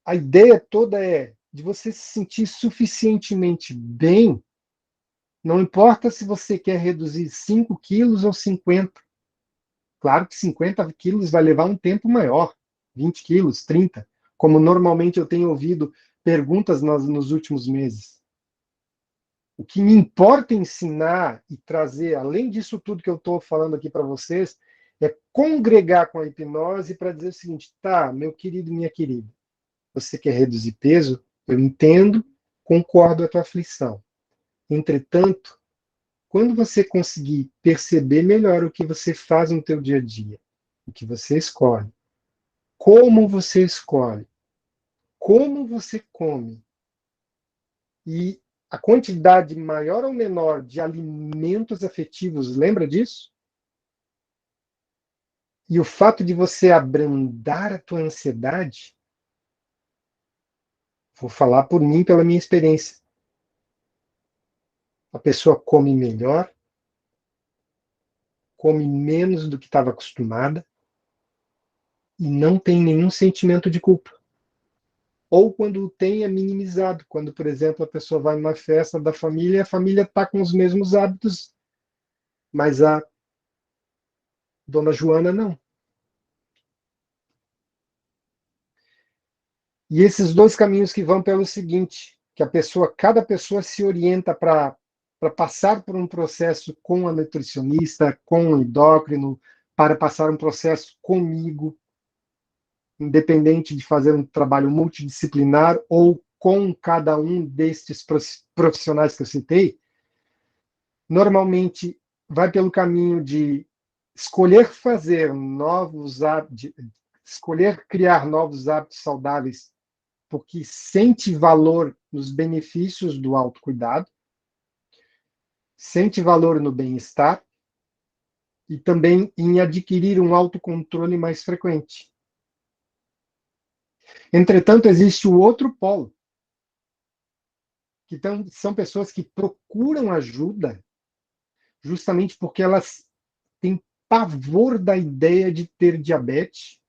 a ideia toda é de você se sentir suficientemente bem, não importa se você quer reduzir 5 quilos ou 50. Claro que 50 quilos vai levar um tempo maior, 20 quilos, 30, como normalmente eu tenho ouvido perguntas nos últimos meses. O que me importa ensinar e trazer, além disso tudo que eu estou falando aqui para vocês, é congregar com a hipnose para dizer o seguinte: tá, meu querido, minha querida, você quer reduzir peso? Eu entendo, concordo com a tua aflição. Entretanto, quando você conseguir perceber melhor o que você faz no teu dia a dia, o que você escolhe, como você come, e a quantidade maior ou menor de alimentos afetivos, lembra disso? E o fato de você abrandar a tua ansiedade, vou falar por mim, pela minha experiência. A pessoa come melhor, come menos do que estava acostumada e não tem nenhum sentimento de culpa. Ou quando tem, é minimizado. Quando, por exemplo, a pessoa vai numa festa da família e a família está com os mesmos hábitos, mas a dona Joana não. E esses dois caminhos que vão pelo seguinte, que cada pessoa se orienta para passar por um processo com a nutricionista, com o endócrino, para passar um processo comigo, independente de fazer um trabalho multidisciplinar ou com cada um destes profissionais que eu citei, normalmente vai pelo caminho de escolher fazer novos hábitos, escolher criar novos hábitos saudáveis, porque sente valor nos benefícios do autocuidado, sente valor no bem-estar e também em adquirir um autocontrole mais frequente. Entretanto, existe o outro polo, que são pessoas que procuram ajuda justamente porque elas têm pavor da ideia de ter diabetes,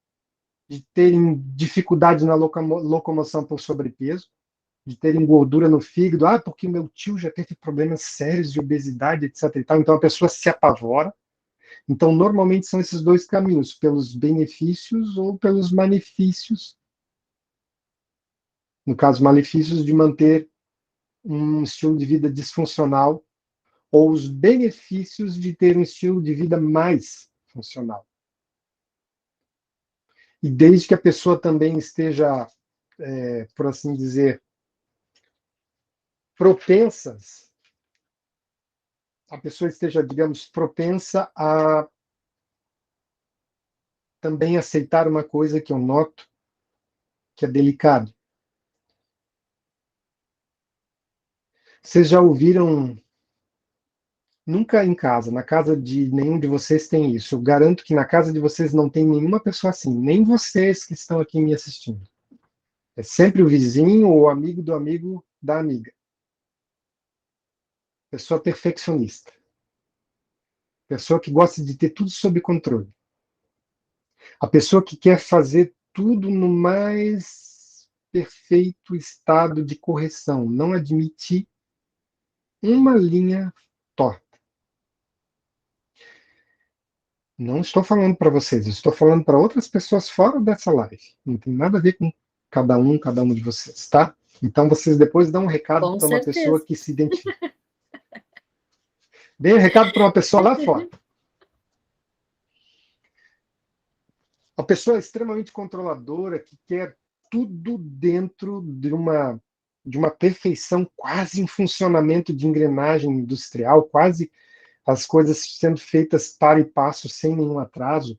de terem dificuldade na locomoção por sobrepeso, de terem gordura no fígado, porque meu tio já teve problemas sérios de obesidade, etc. E tal. Então a pessoa se apavora. Então, normalmente são esses dois caminhos, pelos benefícios ou pelos malefícios. No caso, malefícios de manter um estilo de vida disfuncional ou os benefícios de ter um estilo de vida mais funcional. E desde que a pessoa também esteja, por assim dizer, propensas, a pessoa esteja, digamos, propensa a também aceitar uma coisa que eu noto que é delicado. Vocês já ouviram? Nunca em casa, na casa de nenhum de vocês tem isso. Eu garanto que na casa de vocês não tem nenhuma pessoa assim, nem vocês que estão aqui me assistindo. É sempre o vizinho ou o amigo do amigo da amiga. Pessoa perfeccionista. Pessoa que gosta de ter tudo sob controle. A pessoa que quer fazer tudo no mais perfeito estado de correção, não admite uma linha torta. Não estou falando para vocês, estou falando para outras pessoas fora dessa live. Não tem nada a ver com cada um de vocês, tá? Então vocês depois dão um recado Com para uma pessoa certeza. que se identifica. Dê um recado para uma pessoa lá fora. A pessoa é extremamente controladora, que quer tudo dentro de uma perfeição, quase em funcionamento de engrenagem industrial, quase as coisas sendo feitas para e passo, sem nenhum atraso.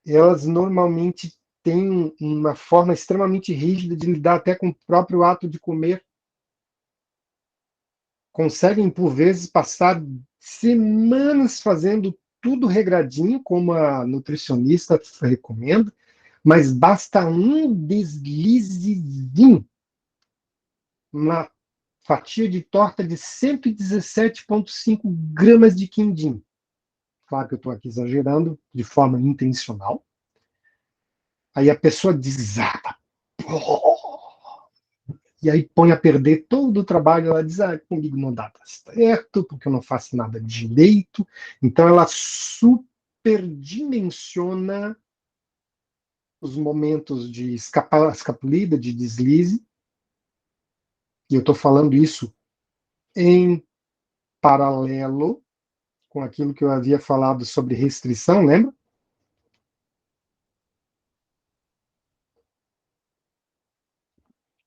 Elas normalmente têm uma forma extremamente rígida de lidar até com o próprio ato de comer. Conseguem, por vezes, passar semanas fazendo tudo regradinho, como a nutricionista recomenda, mas basta um deslizezinho, uma fatia de torta de 117,5 gramas de quindim. Claro que eu estou aqui exagerando de forma intencional. Aí a pessoa desata. E aí põe a perder todo o trabalho. Ela diz, comigo não dá certo, porque eu não faço nada direito. Então ela superdimensiona os momentos de escapulida, de deslize. E eu estou falando isso em paralelo com aquilo que eu havia falado sobre restrição, lembra?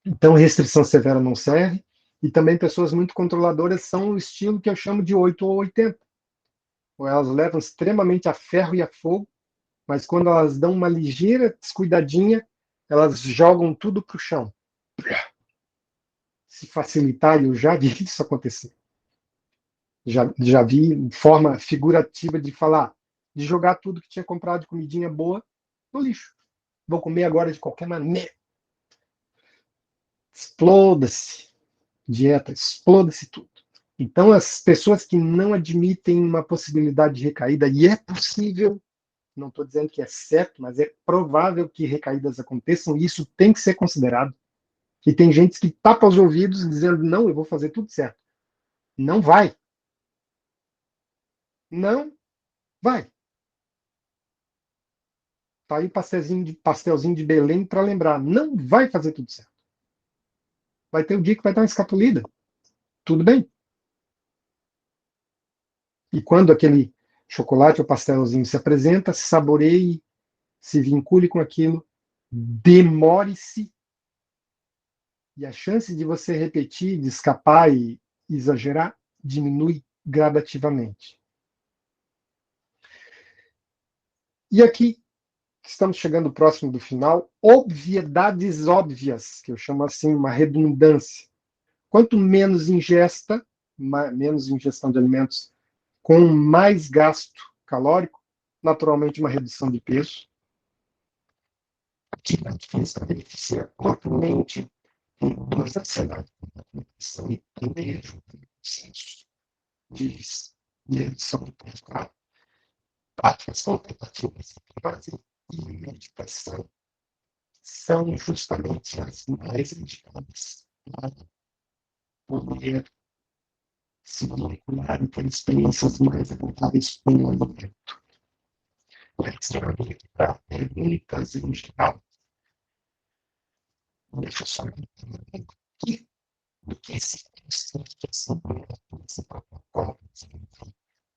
Então, restrição severa não serve. E também pessoas muito controladoras são o estilo que eu chamo de 8 ou 80. Ou elas levam extremamente a ferro e a fogo, mas quando elas dão uma ligeira descuidadinha, elas jogam tudo para o chão. Se facilitar, eu já vi isso acontecer. Já vi forma figurativa de falar, de jogar tudo que tinha comprado de comidinha boa no lixo. Vou comer agora de qualquer maneira. Exploda-se. Dieta, exploda-se tudo. Então, as pessoas que não admitem uma possibilidade de recaída, e é possível, não estou dizendo que é certo, mas é provável que recaídas aconteçam, e isso tem que ser considerado. E tem gente que tapa os ouvidos dizendo, não, eu vou fazer tudo certo. Não vai. Não vai. Tá aí pastelzinho de Belém para lembrar. Não vai fazer tudo certo. Vai ter um dia que vai dar uma escapulida. Tudo bem. E quando aquele chocolate ou pastelzinho se apresenta, se saboreie, se vincule com aquilo, demore-se, e a chance de você repetir, de escapar e exagerar diminui gradativamente. E aqui estamos chegando próximo do final, obviedades óbvias, que eu chamo assim uma redundância. Quanto menos ingesta, menos ingestão de alimentos com mais gasto calórico, naturalmente uma redução de peso. Atividade física beneficia corpo e mente em duas ansiedades, nutrição e também ajuda no senso de redução do peso. Práticas contemplativas e meditação são justamente as mais indicadas para poder se vincular e ter experiências mais agradáveis com o alimento. Leccionamento para perguntas em geral. Deixa eu só entender aqui do que esse texto que é sobre esse protocolo.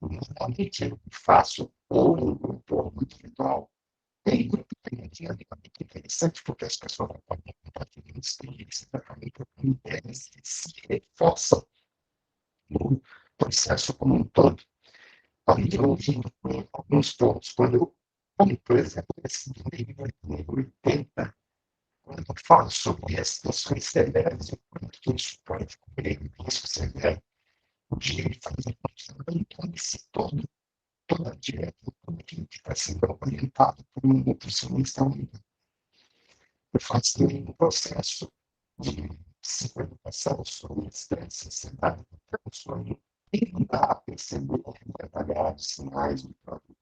Normalmente eu faço ou em grupo ou individual. Em grupo tem uma dinâmica muito interessante, porque as pessoas podem compartilhar experiências da família com ideias que se reforçam no processo como um todo. Além de ouvir alguns pontos, quando eu, por exemplo, esse livro 80, quando eu falo sobre as situações severas, o quanto que isso pode cobrir um risco severo, de ele fazer todo esse todo, toda a dieta, toda a gente está sendo orientado por um nutricionista único. Eu faço também um processo de psicoeducação sobre estresse, ansiedade, transtorno, tentar a perceber detalhados sinais do próprio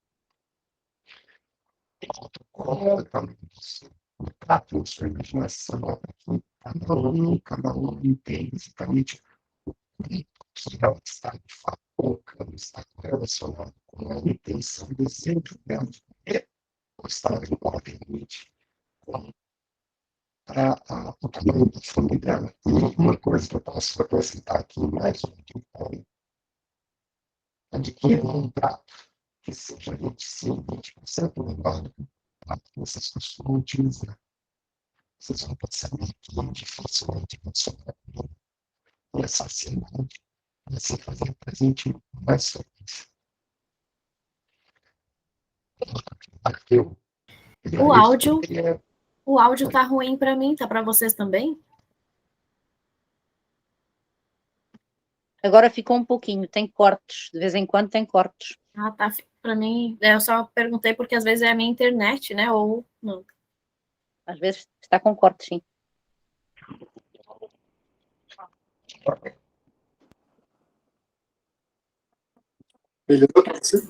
protocolo, também do próprio sua imaginação, que cada um entende exatamente o que ela está de fato colocando, está relacionado com com a intenção de sempre estar em coerente para o tamanho da fome dela. E uma coisa que eu posso acrescentar aqui, mais um que adquira um prato que seja 25, 20% menor do que o prato que vocês costumam utilizar. Vocês vão perceber que dificilmente vai sobrar comida. E a saciedade vai se fazer presente mais frequência. O áudio tá ruim para mim, tá para vocês também? Agora ficou um pouquinho, tem cortes, de vez em quando tem cortes. Ah, tá. Para mim, eu só perguntei porque às vezes é a minha internet, né? Ou não. Às vezes está com cortes, sim. Melhorou para você?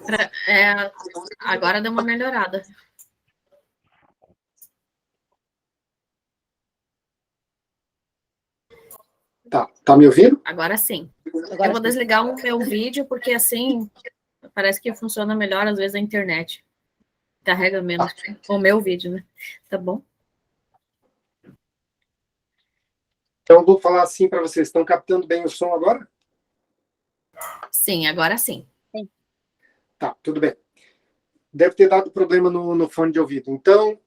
Agora deu uma melhorada. Tá me ouvindo? Agora sim. Agora Eu vou desligar o meu vídeo, porque assim parece que funciona melhor, às vezes, a internet. Carrega menos o meu vídeo, né? Tá bom? Então, eu vou falar assim para vocês. Estão captando bem o som agora? Sim, agora sim. Tá, tudo bem. Deve ter dado problema no fone de ouvido. Então,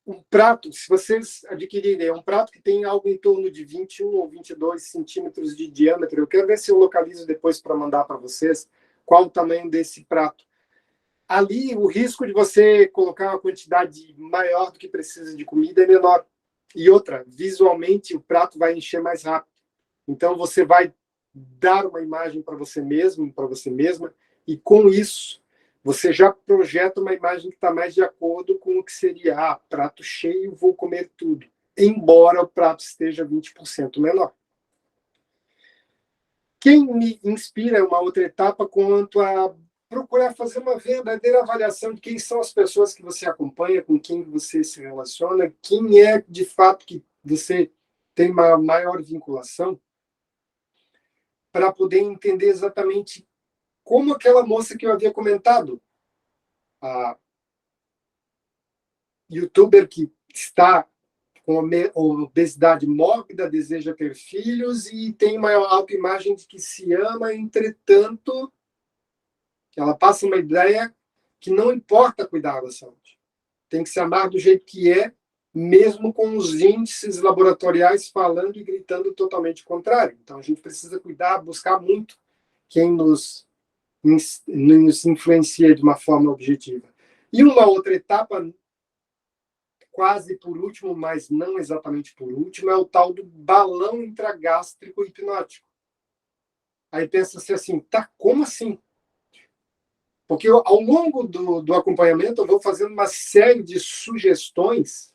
um prato, se vocês adquirirem, é um prato que tem algo em torno de 21 ou 22 centímetros de diâmetro. Eu quero ver se eu localizo depois para mandar para vocês qual o tamanho desse prato. Ali, o risco de você colocar uma quantidade maior do que precisa de comida é menor. E outra, visualmente, o prato vai encher mais rápido. Então, você vai dar uma imagem para você mesmo, para você mesma, e com isso, você já projeta uma imagem que está mais de acordo com o que seria, prato cheio, vou comer tudo, embora o prato esteja 20% menor. Quem me inspira é uma outra etapa quanto a procurar fazer uma verdadeira avaliação de quem são as pessoas que você acompanha, com quem você se relaciona, quem é de fato que você tem uma maior vinculação, para poder entender exatamente como aquela moça que eu havia comentado, a youtuber que está com obesidade mórbida, deseja ter filhos e tem uma autoimagem de que se ama, entretanto, ela passa uma ideia que não importa cuidar da saúde. Tem que se amar do jeito que é, mesmo com os índices laboratoriais falando e gritando totalmente o contrário. Então, a gente precisa cuidar, buscar muito quem nos influencia de uma forma objetiva. E uma outra etapa, quase por último, mas não exatamente por último, é o tal do balão intragástrico hipnótico. Aí pensa-se assim, tá, como assim? Porque ao longo do acompanhamento eu vou fazendo uma série de sugestões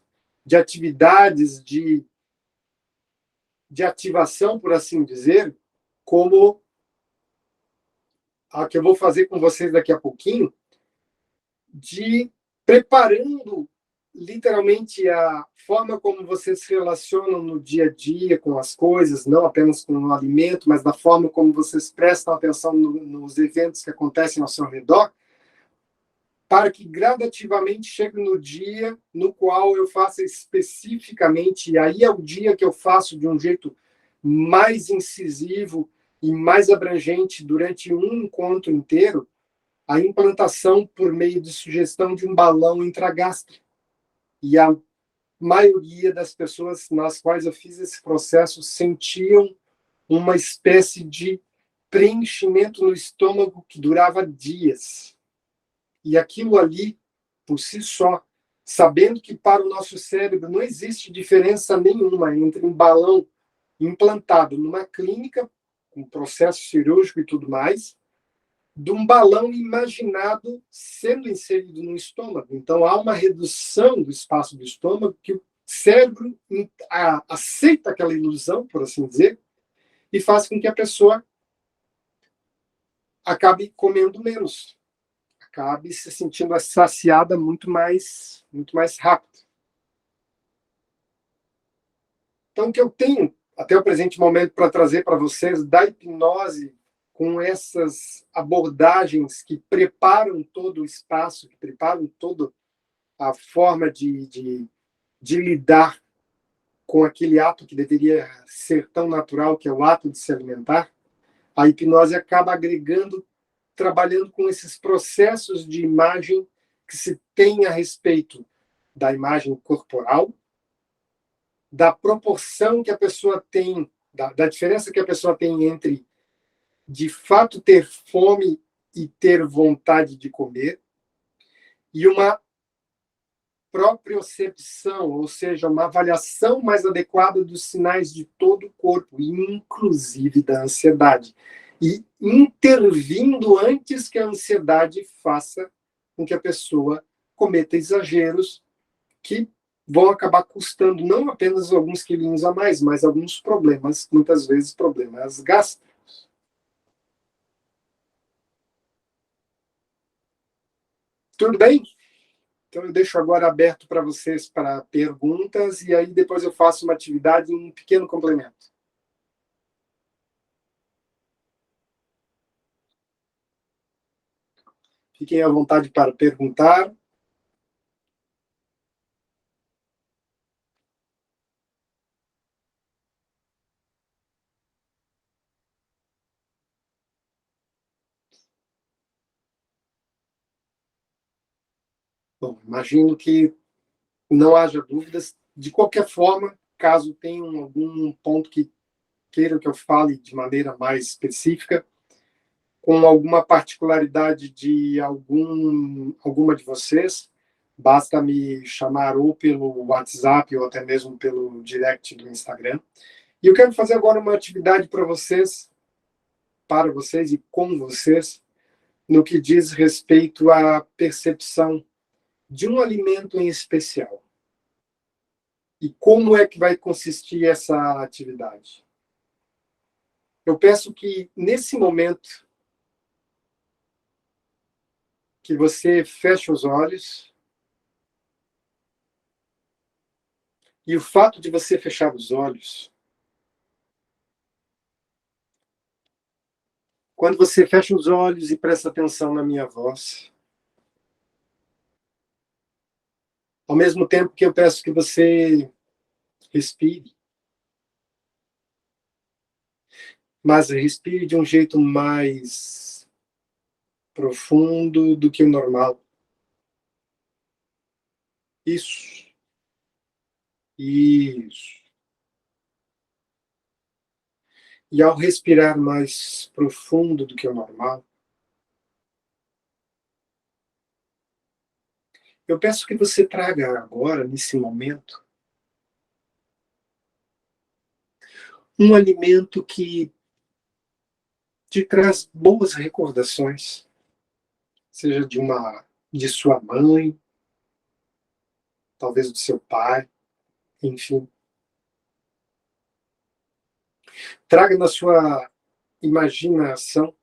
de atividades de ativação, por assim dizer, como a que eu vou fazer com vocês daqui a pouquinho, de preparando literalmente a forma como vocês se relacionam no dia a dia com as coisas, não apenas com o alimento, mas da forma como vocês prestam atenção nos eventos que acontecem ao seu redor, para que gradativamente chegue no dia no qual eu faça especificamente, e aí é o dia que eu faço de um jeito mais incisivo e mais abrangente durante um encontro inteiro, a implantação por meio de sugestão de um balão intragástrico. E a maioria das pessoas nas quais eu fiz esse processo sentiam uma espécie de preenchimento no estômago que durava dias. E aquilo ali, por si só, sabendo que para o nosso cérebro não existe diferença nenhuma entre um balão implantado numa clínica, com processo cirúrgico e tudo mais, de um balão imaginado sendo inserido no estômago. Então, há uma redução do espaço do estômago que o cérebro aceita aquela ilusão, por assim dizer, e faz com que a pessoa acabe comendo menos, acabe se sentindo saciada muito mais rápido. Então, o que eu tenho até o presente momento para trazer para vocês da hipnose com essas abordagens que preparam todo o espaço, que preparam toda a forma de lidar com aquele ato que deveria ser tão natural, que é o ato de se alimentar, a hipnose acaba agregando, trabalhando com esses processos de imagem que se tem a respeito da imagem corporal, da proporção que a pessoa tem, da diferença que a pessoa tem entre, de fato, ter fome e ter vontade de comer, e uma propriocepção, ou seja, uma avaliação mais adequada dos sinais de todo o corpo, inclusive da ansiedade, e intervindo antes que a ansiedade faça com que a pessoa cometa exageros que vão acabar custando não apenas alguns quilinhos a mais, mas alguns problemas, muitas vezes problemas gástricos. Tudo bem? Então, eu deixo agora aberto para vocês para perguntas e aí depois eu faço uma atividade e um pequeno complemento. Fiquem à vontade para perguntar. Bom, imagino que não haja dúvidas. De qualquer forma, caso tenham algum ponto que queiram que eu fale de maneira mais específica, com alguma particularidade de alguma de vocês, basta me chamar ou pelo WhatsApp ou até mesmo pelo direct do Instagram. E eu quero fazer agora uma atividade para vocês e com vocês, no que diz respeito à percepção de um alimento em especial. E como é que vai consistir essa atividade? Eu peço que, nesse momento, que você feche os olhos. E o fato de você fechar os olhos, quando você fecha os olhos e presta atenção na minha voz, ao mesmo tempo que eu peço que você respire, mas respire de um jeito mais profundo do que o normal. Isso. Isso. E ao respirar mais profundo do que o normal, eu peço que você traga agora, nesse momento, um alimento que te traz boas recordações, seja de sua mãe, talvez do seu pai, enfim. Traga na sua imaginação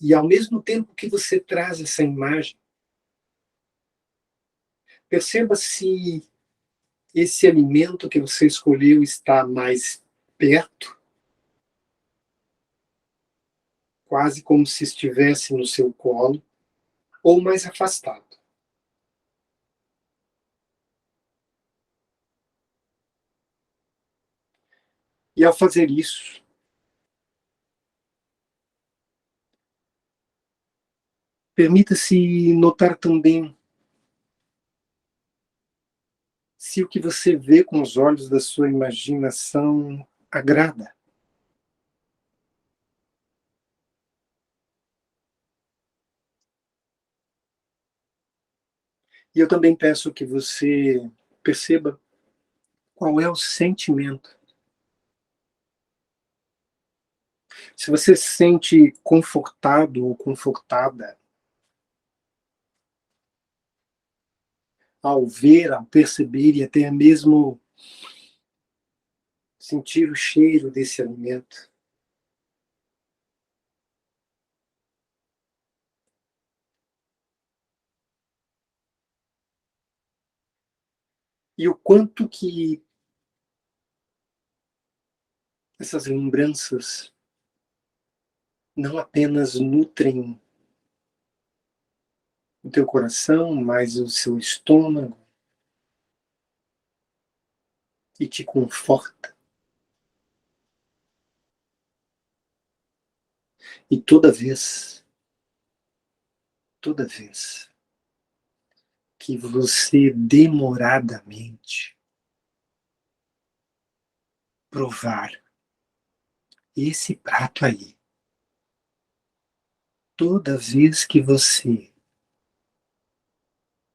e, ao mesmo tempo que você traz essa imagem, perceba se esse alimento que você escolheu está mais perto, quase como se estivesse no seu colo, ou mais afastado. E ao fazer isso, permita-se notar também se o que você vê com os olhos da sua imaginação agrada. E eu também peço que você perceba qual é o sentimento. Se você se sente confortado ou confortada ao ver, ao perceber e até mesmo sentir o cheiro desse alimento. E o quanto que essas lembranças não apenas nutrem o teu coração, mas o seu estômago, e te conforta. E toda vez que você demoradamente provar esse prato aí, toda vez que você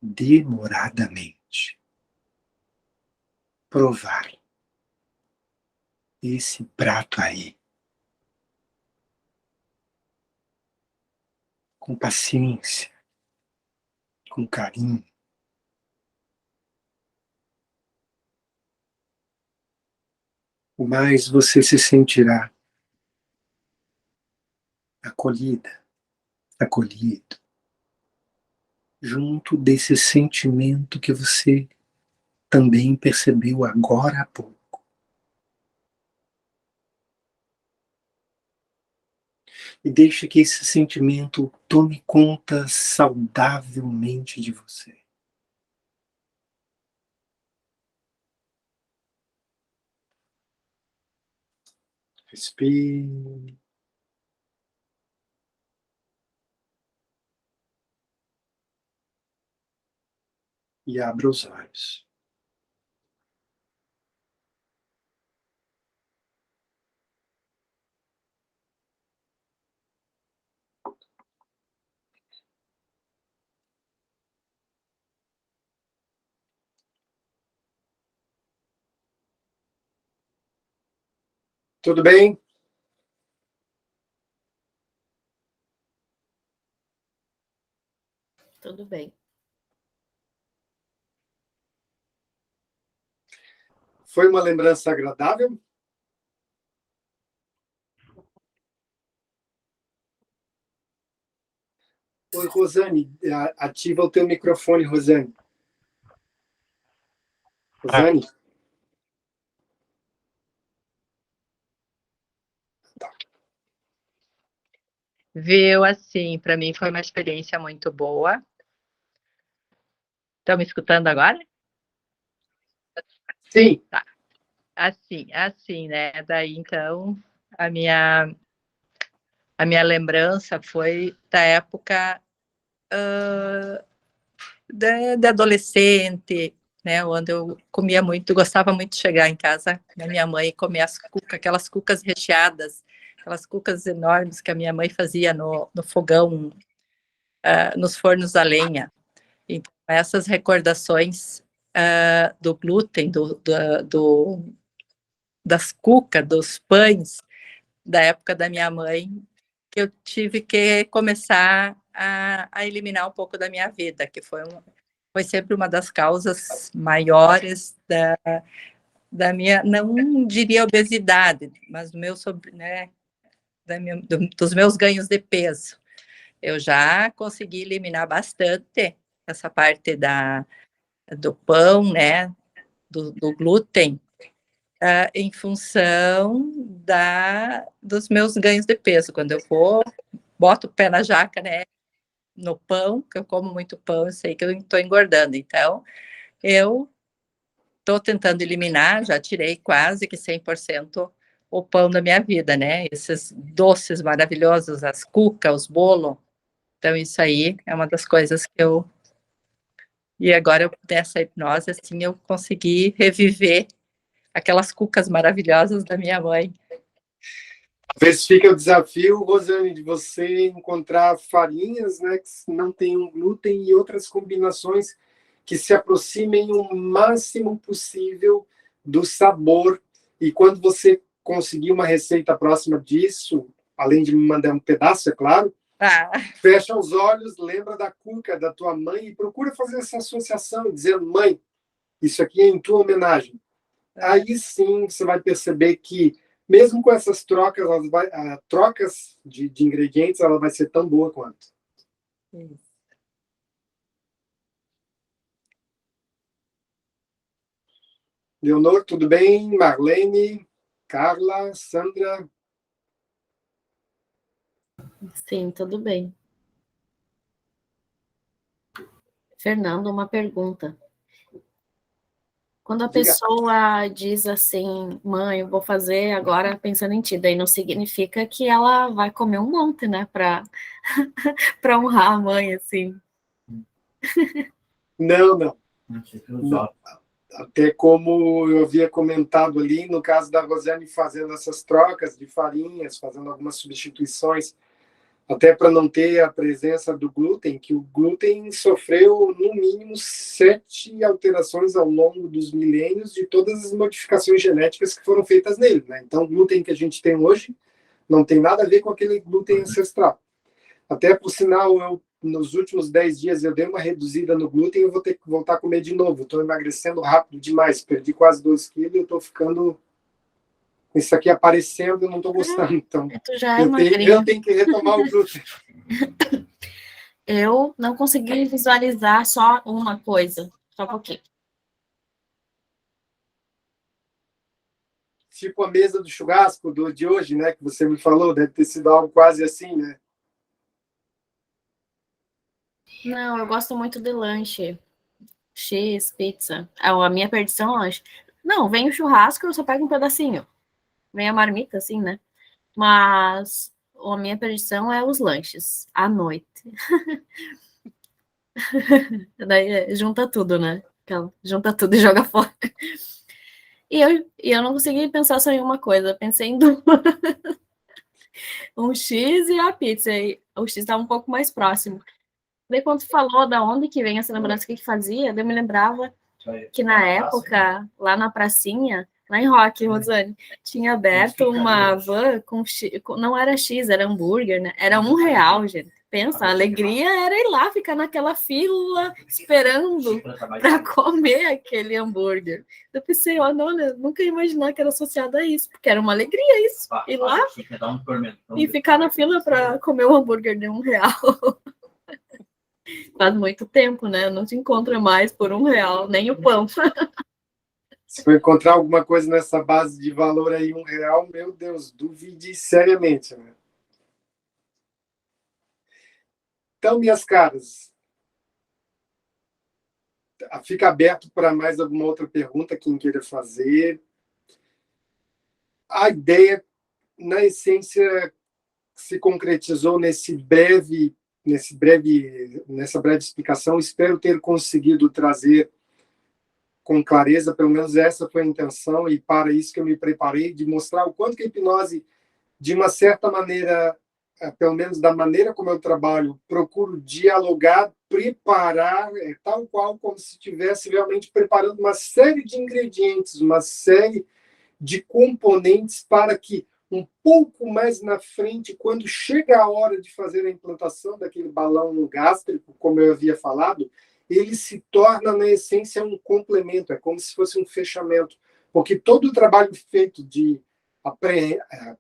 demoradamente provar esse prato aí, com paciência, com carinho, o mais você se sentirá acolhida, acolhido, junto desse sentimento que você também percebeu agora há pouco. E deixe que esse sentimento tome conta saudavelmente de você. Respire. E abra os olhos. Tudo bem? Tudo bem. Foi uma lembrança agradável? Oi, Rosane, ativa o teu microfone, Rosane. Rosane? Viu, assim, para mim foi uma experiência muito boa. Estão me escutando agora? Sim. Tá. Assim, né? Daí, então, a minha lembrança foi da época de adolescente, né? Onde eu comia muito, gostava muito de chegar em casa da minha mãe e comer as cucas, aquelas cucas recheadas, aquelas cucas enormes que a minha mãe fazia no fogão, nos fornos a lenha. Então, essas recordações do glúten, das cucas, dos pães, da época da minha mãe, que eu tive que começar a eliminar um pouco da minha vida, que foi sempre uma das causas maiores da minha, não diria obesidade, mas do meu, né, dos meus ganhos de peso. Eu já consegui eliminar bastante essa parte do pão, né, do glúten, em função dos meus ganhos de peso. Quando eu boto o pé na jaca, né, no pão, que eu como muito pão, eu sei que eu estou engordando. Então, eu estou tentando eliminar, já tirei quase que 100% o pão da minha vida, né? Esses doces maravilhosos, as cucas, os bolos. Então, isso aí é uma das coisas que eu... E agora, nessa hipnose, assim, eu consegui reviver aquelas cucas maravilhosas da minha mãe. Talvez fique o desafio, Rosane, de você encontrar farinhas, né, que não tenham glúten e outras combinações que se aproximem o máximo possível do sabor. E quando você conseguir uma receita próxima disso, além de me mandar um pedaço, é claro, fecha os olhos, lembra da cuca da tua mãe e procura fazer essa associação, dizendo, mãe, isso aqui é em tua homenagem. Aí sim você vai perceber que, mesmo com essas trocas, trocas de ingredientes, ela vai ser tão boa quanto. Leonor, tudo bem? Marlene, Carla, Sandra? Sim, tudo bem. Fernando, uma pergunta. Quando a Diga. pessoa diz assim, mãe, eu vou fazer agora pensando em ti, daí não significa que ela vai comer um monte, né, para honrar a mãe, assim. Não. Até como eu havia comentado ali, no caso da Rosiane fazendo essas trocas de farinhas, fazendo algumas substituições, até para não ter a presença do glúten, que o glúten sofreu, no mínimo, 7 alterações ao longo dos milênios de todas as modificações genéticas que foram feitas nele, né? Então, o glúten que a gente tem hoje não tem nada a ver com aquele glúten ancestral. Até, por sinal, nos últimos 10 dias eu dei uma reduzida no glúten e eu vou ter que voltar a comer de novo. Estou emagrecendo rápido demais, perdi quase 12 quilos e eu estou ficando com isso aqui aparecendo e não estou gostando. Então, Tu já é magrinha. eu tenho que retomar o glúten. Eu não consegui visualizar só uma coisa, só um pouquinho. Tipo a mesa do churrasco de hoje, né? Que você me falou, deve ter sido algo quase assim, né? Não, eu gosto muito de lanche. X, pizza. A minha perdição é lanche. Não, vem o churrasco, eu só pego um pedacinho. Vem a marmita, assim, né? Mas a minha perdição é os lanches, à noite. Daí junta tudo, né? Junta tudo e joga fora. E eu não consegui pensar só em uma coisa, eu pensei em duas. Um X e a pizza. E o X estava um pouco mais próximo. Daí quando tu falou da onde que vem essa lembrança, o que fazia, eu me lembrava que na época, lá na pracinha, lá em Rock, Rosane, tinha aberto uma van com X, não era X, era hambúrguer, né? Era R$1, gente. Pensa, a alegria era ir lá, ficar naquela fila, esperando para comer aquele hambúrguer. Eu pensei, olha, nunca ia imaginar que era associado a isso, porque era uma alegria isso, ir lá e ficar na fila para comer o hambúrguer de R$1. Faz muito tempo, né? Não se encontra mais por R$1, nem o pão. Se for encontrar alguma coisa nessa base de valor aí, R$1, meu Deus, duvide seriamente, né? Então, minhas caras, fica aberto para mais alguma outra pergunta, quem queira fazer. A ideia, na essência, se concretizou nessa breve explicação. Espero ter conseguido trazer com clareza, pelo menos essa foi a intenção, e para isso que eu me preparei, de mostrar o quanto que a hipnose, de uma certa maneira, pelo menos da maneira como eu trabalho, procuro dialogar, preparar, tal qual como se estivesse realmente preparando uma série de ingredientes, uma série de componentes para que um pouco mais na frente, quando chega a hora de fazer a implantação daquele balão gástrico, como eu havia falado, ele se torna, na essência, um complemento, é como se fosse um fechamento, porque todo o trabalho feito de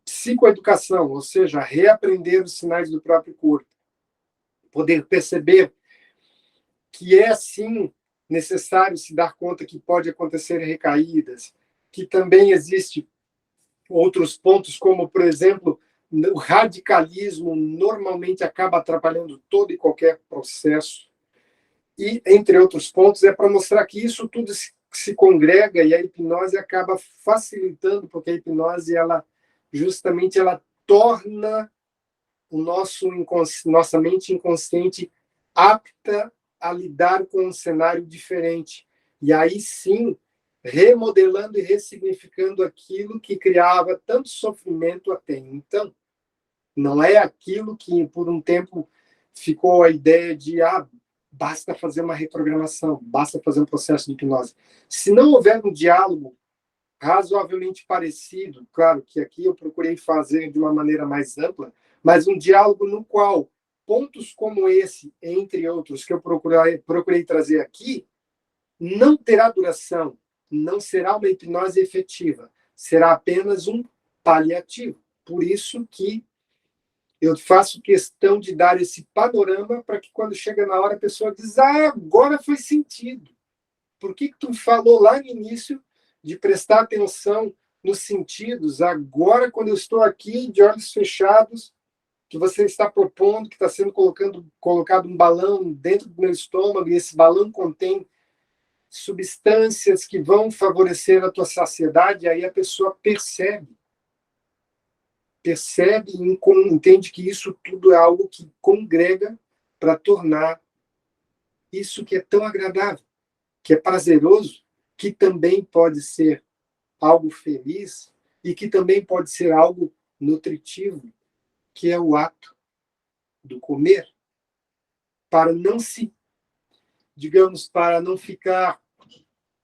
psicoeducação, ou seja, reaprender os sinais do próprio corpo, poder perceber que é, sim, necessário se dar conta que pode acontecer recaídas, que também existe outros pontos, como, por exemplo, o radicalismo normalmente acaba atrapalhando todo e qualquer processo. E, entre outros pontos, é para mostrar que isso tudo se congrega e a hipnose acaba facilitando, porque a hipnose, ela torna nossa mente inconsciente apta a lidar com um cenário diferente. E aí sim, remodelando e ressignificando aquilo que criava tanto sofrimento até então. Não é aquilo que, por um tempo, ficou a ideia de basta fazer uma reprogramação, basta fazer um processo de hipnose. Se não houver um diálogo razoavelmente parecido, claro que aqui eu procurei fazer de uma maneira mais ampla, mas um diálogo no qual pontos como esse, entre outros, que eu procurei trazer aqui, não terá duração, não será uma hipnose efetiva, será apenas um paliativo. Por isso que eu faço questão de dar esse panorama para que quando chega na hora a pessoa diz, agora faz sentido. Por que tu falou lá no início de prestar atenção nos sentidos, agora, quando eu estou aqui de olhos fechados, que você está propondo, que está sendo colocado um balão dentro do meu estômago, e esse balão contém substâncias que vão favorecer a tua saciedade, aí a pessoa percebe e entende que isso tudo é algo que congrega para tornar isso que é tão agradável, que é prazeroso, que também pode ser algo feliz e que também pode ser algo nutritivo, que é o ato do comer, para não para não ficar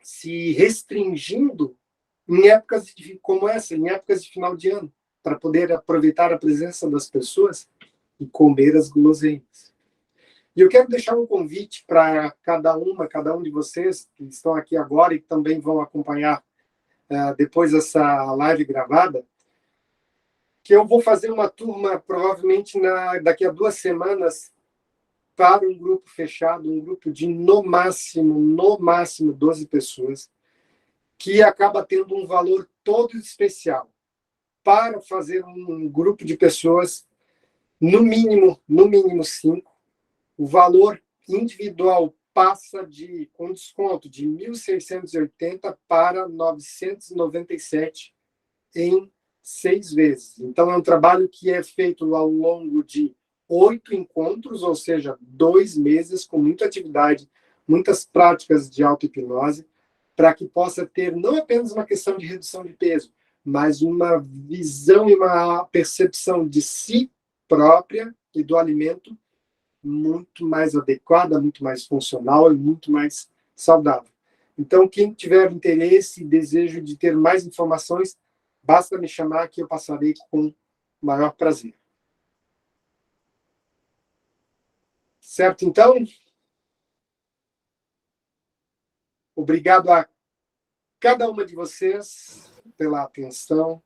se restringindo em épocas como essa, em épocas de final de ano, para poder aproveitar a presença das pessoas e comer as guloseimas. E eu quero deixar um convite para cada um de vocês que estão aqui agora e que também vão acompanhar depois dessa live gravada, que eu vou fazer uma turma, provavelmente daqui a 2 semanas, para um grupo fechado, um grupo de no máximo 12 pessoas, que acaba tendo um valor todo especial para fazer um grupo de pessoas, no mínimo 5. O valor individual passa com desconto de 1.680 para 997 em 6 vezes. Então, é um trabalho que é feito ao longo de 8 encontros, ou seja, 2 meses, com muita atividade, muitas práticas de auto-hipnose, para que possa ter não apenas uma questão de redução de peso, mas uma visão e uma percepção de si própria e do alimento muito mais adequada, muito mais funcional e muito mais saudável. Então, quem tiver interesse e desejo de ter mais informações, basta me chamar que eu passarei com o maior prazer. Certo, então? Obrigado a cada uma de vocês pela atenção.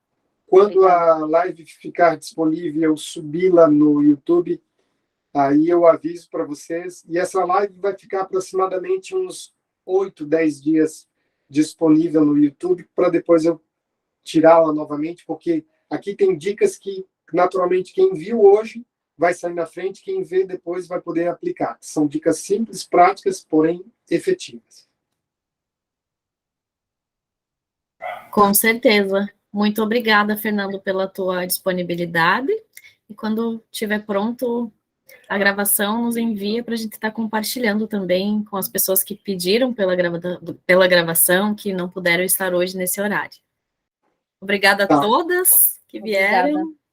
Quando a live ficar disponível, eu subi-la no YouTube, aí eu aviso para vocês. E essa live vai ficar aproximadamente uns 8, 10 dias disponível no YouTube, para depois eu tirá-la novamente, porque aqui tem dicas que, naturalmente, quem viu hoje vai sair na frente, quem vê depois vai poder aplicar. São dicas simples, práticas, porém efetivas. Com certeza. Muito obrigada, Fernando, pela tua disponibilidade. E quando estiver pronto a gravação, nos envia para a gente estar compartilhando também com as pessoas que pediram pela gravação, que não puderam estar hoje nesse horário. Obrigada a todas que vieram. Obrigada.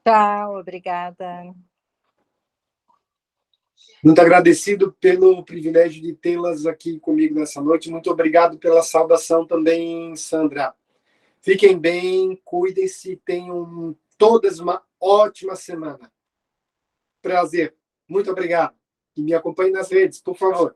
Tchau, obrigada. Muito agradecido pelo privilégio de tê-las aqui comigo nessa noite. Muito obrigado pela saudação também, Sandra. Fiquem bem, cuidem-se, tenham todas uma ótima semana. Prazer. Muito obrigado. E me acompanhem nas redes, por favor.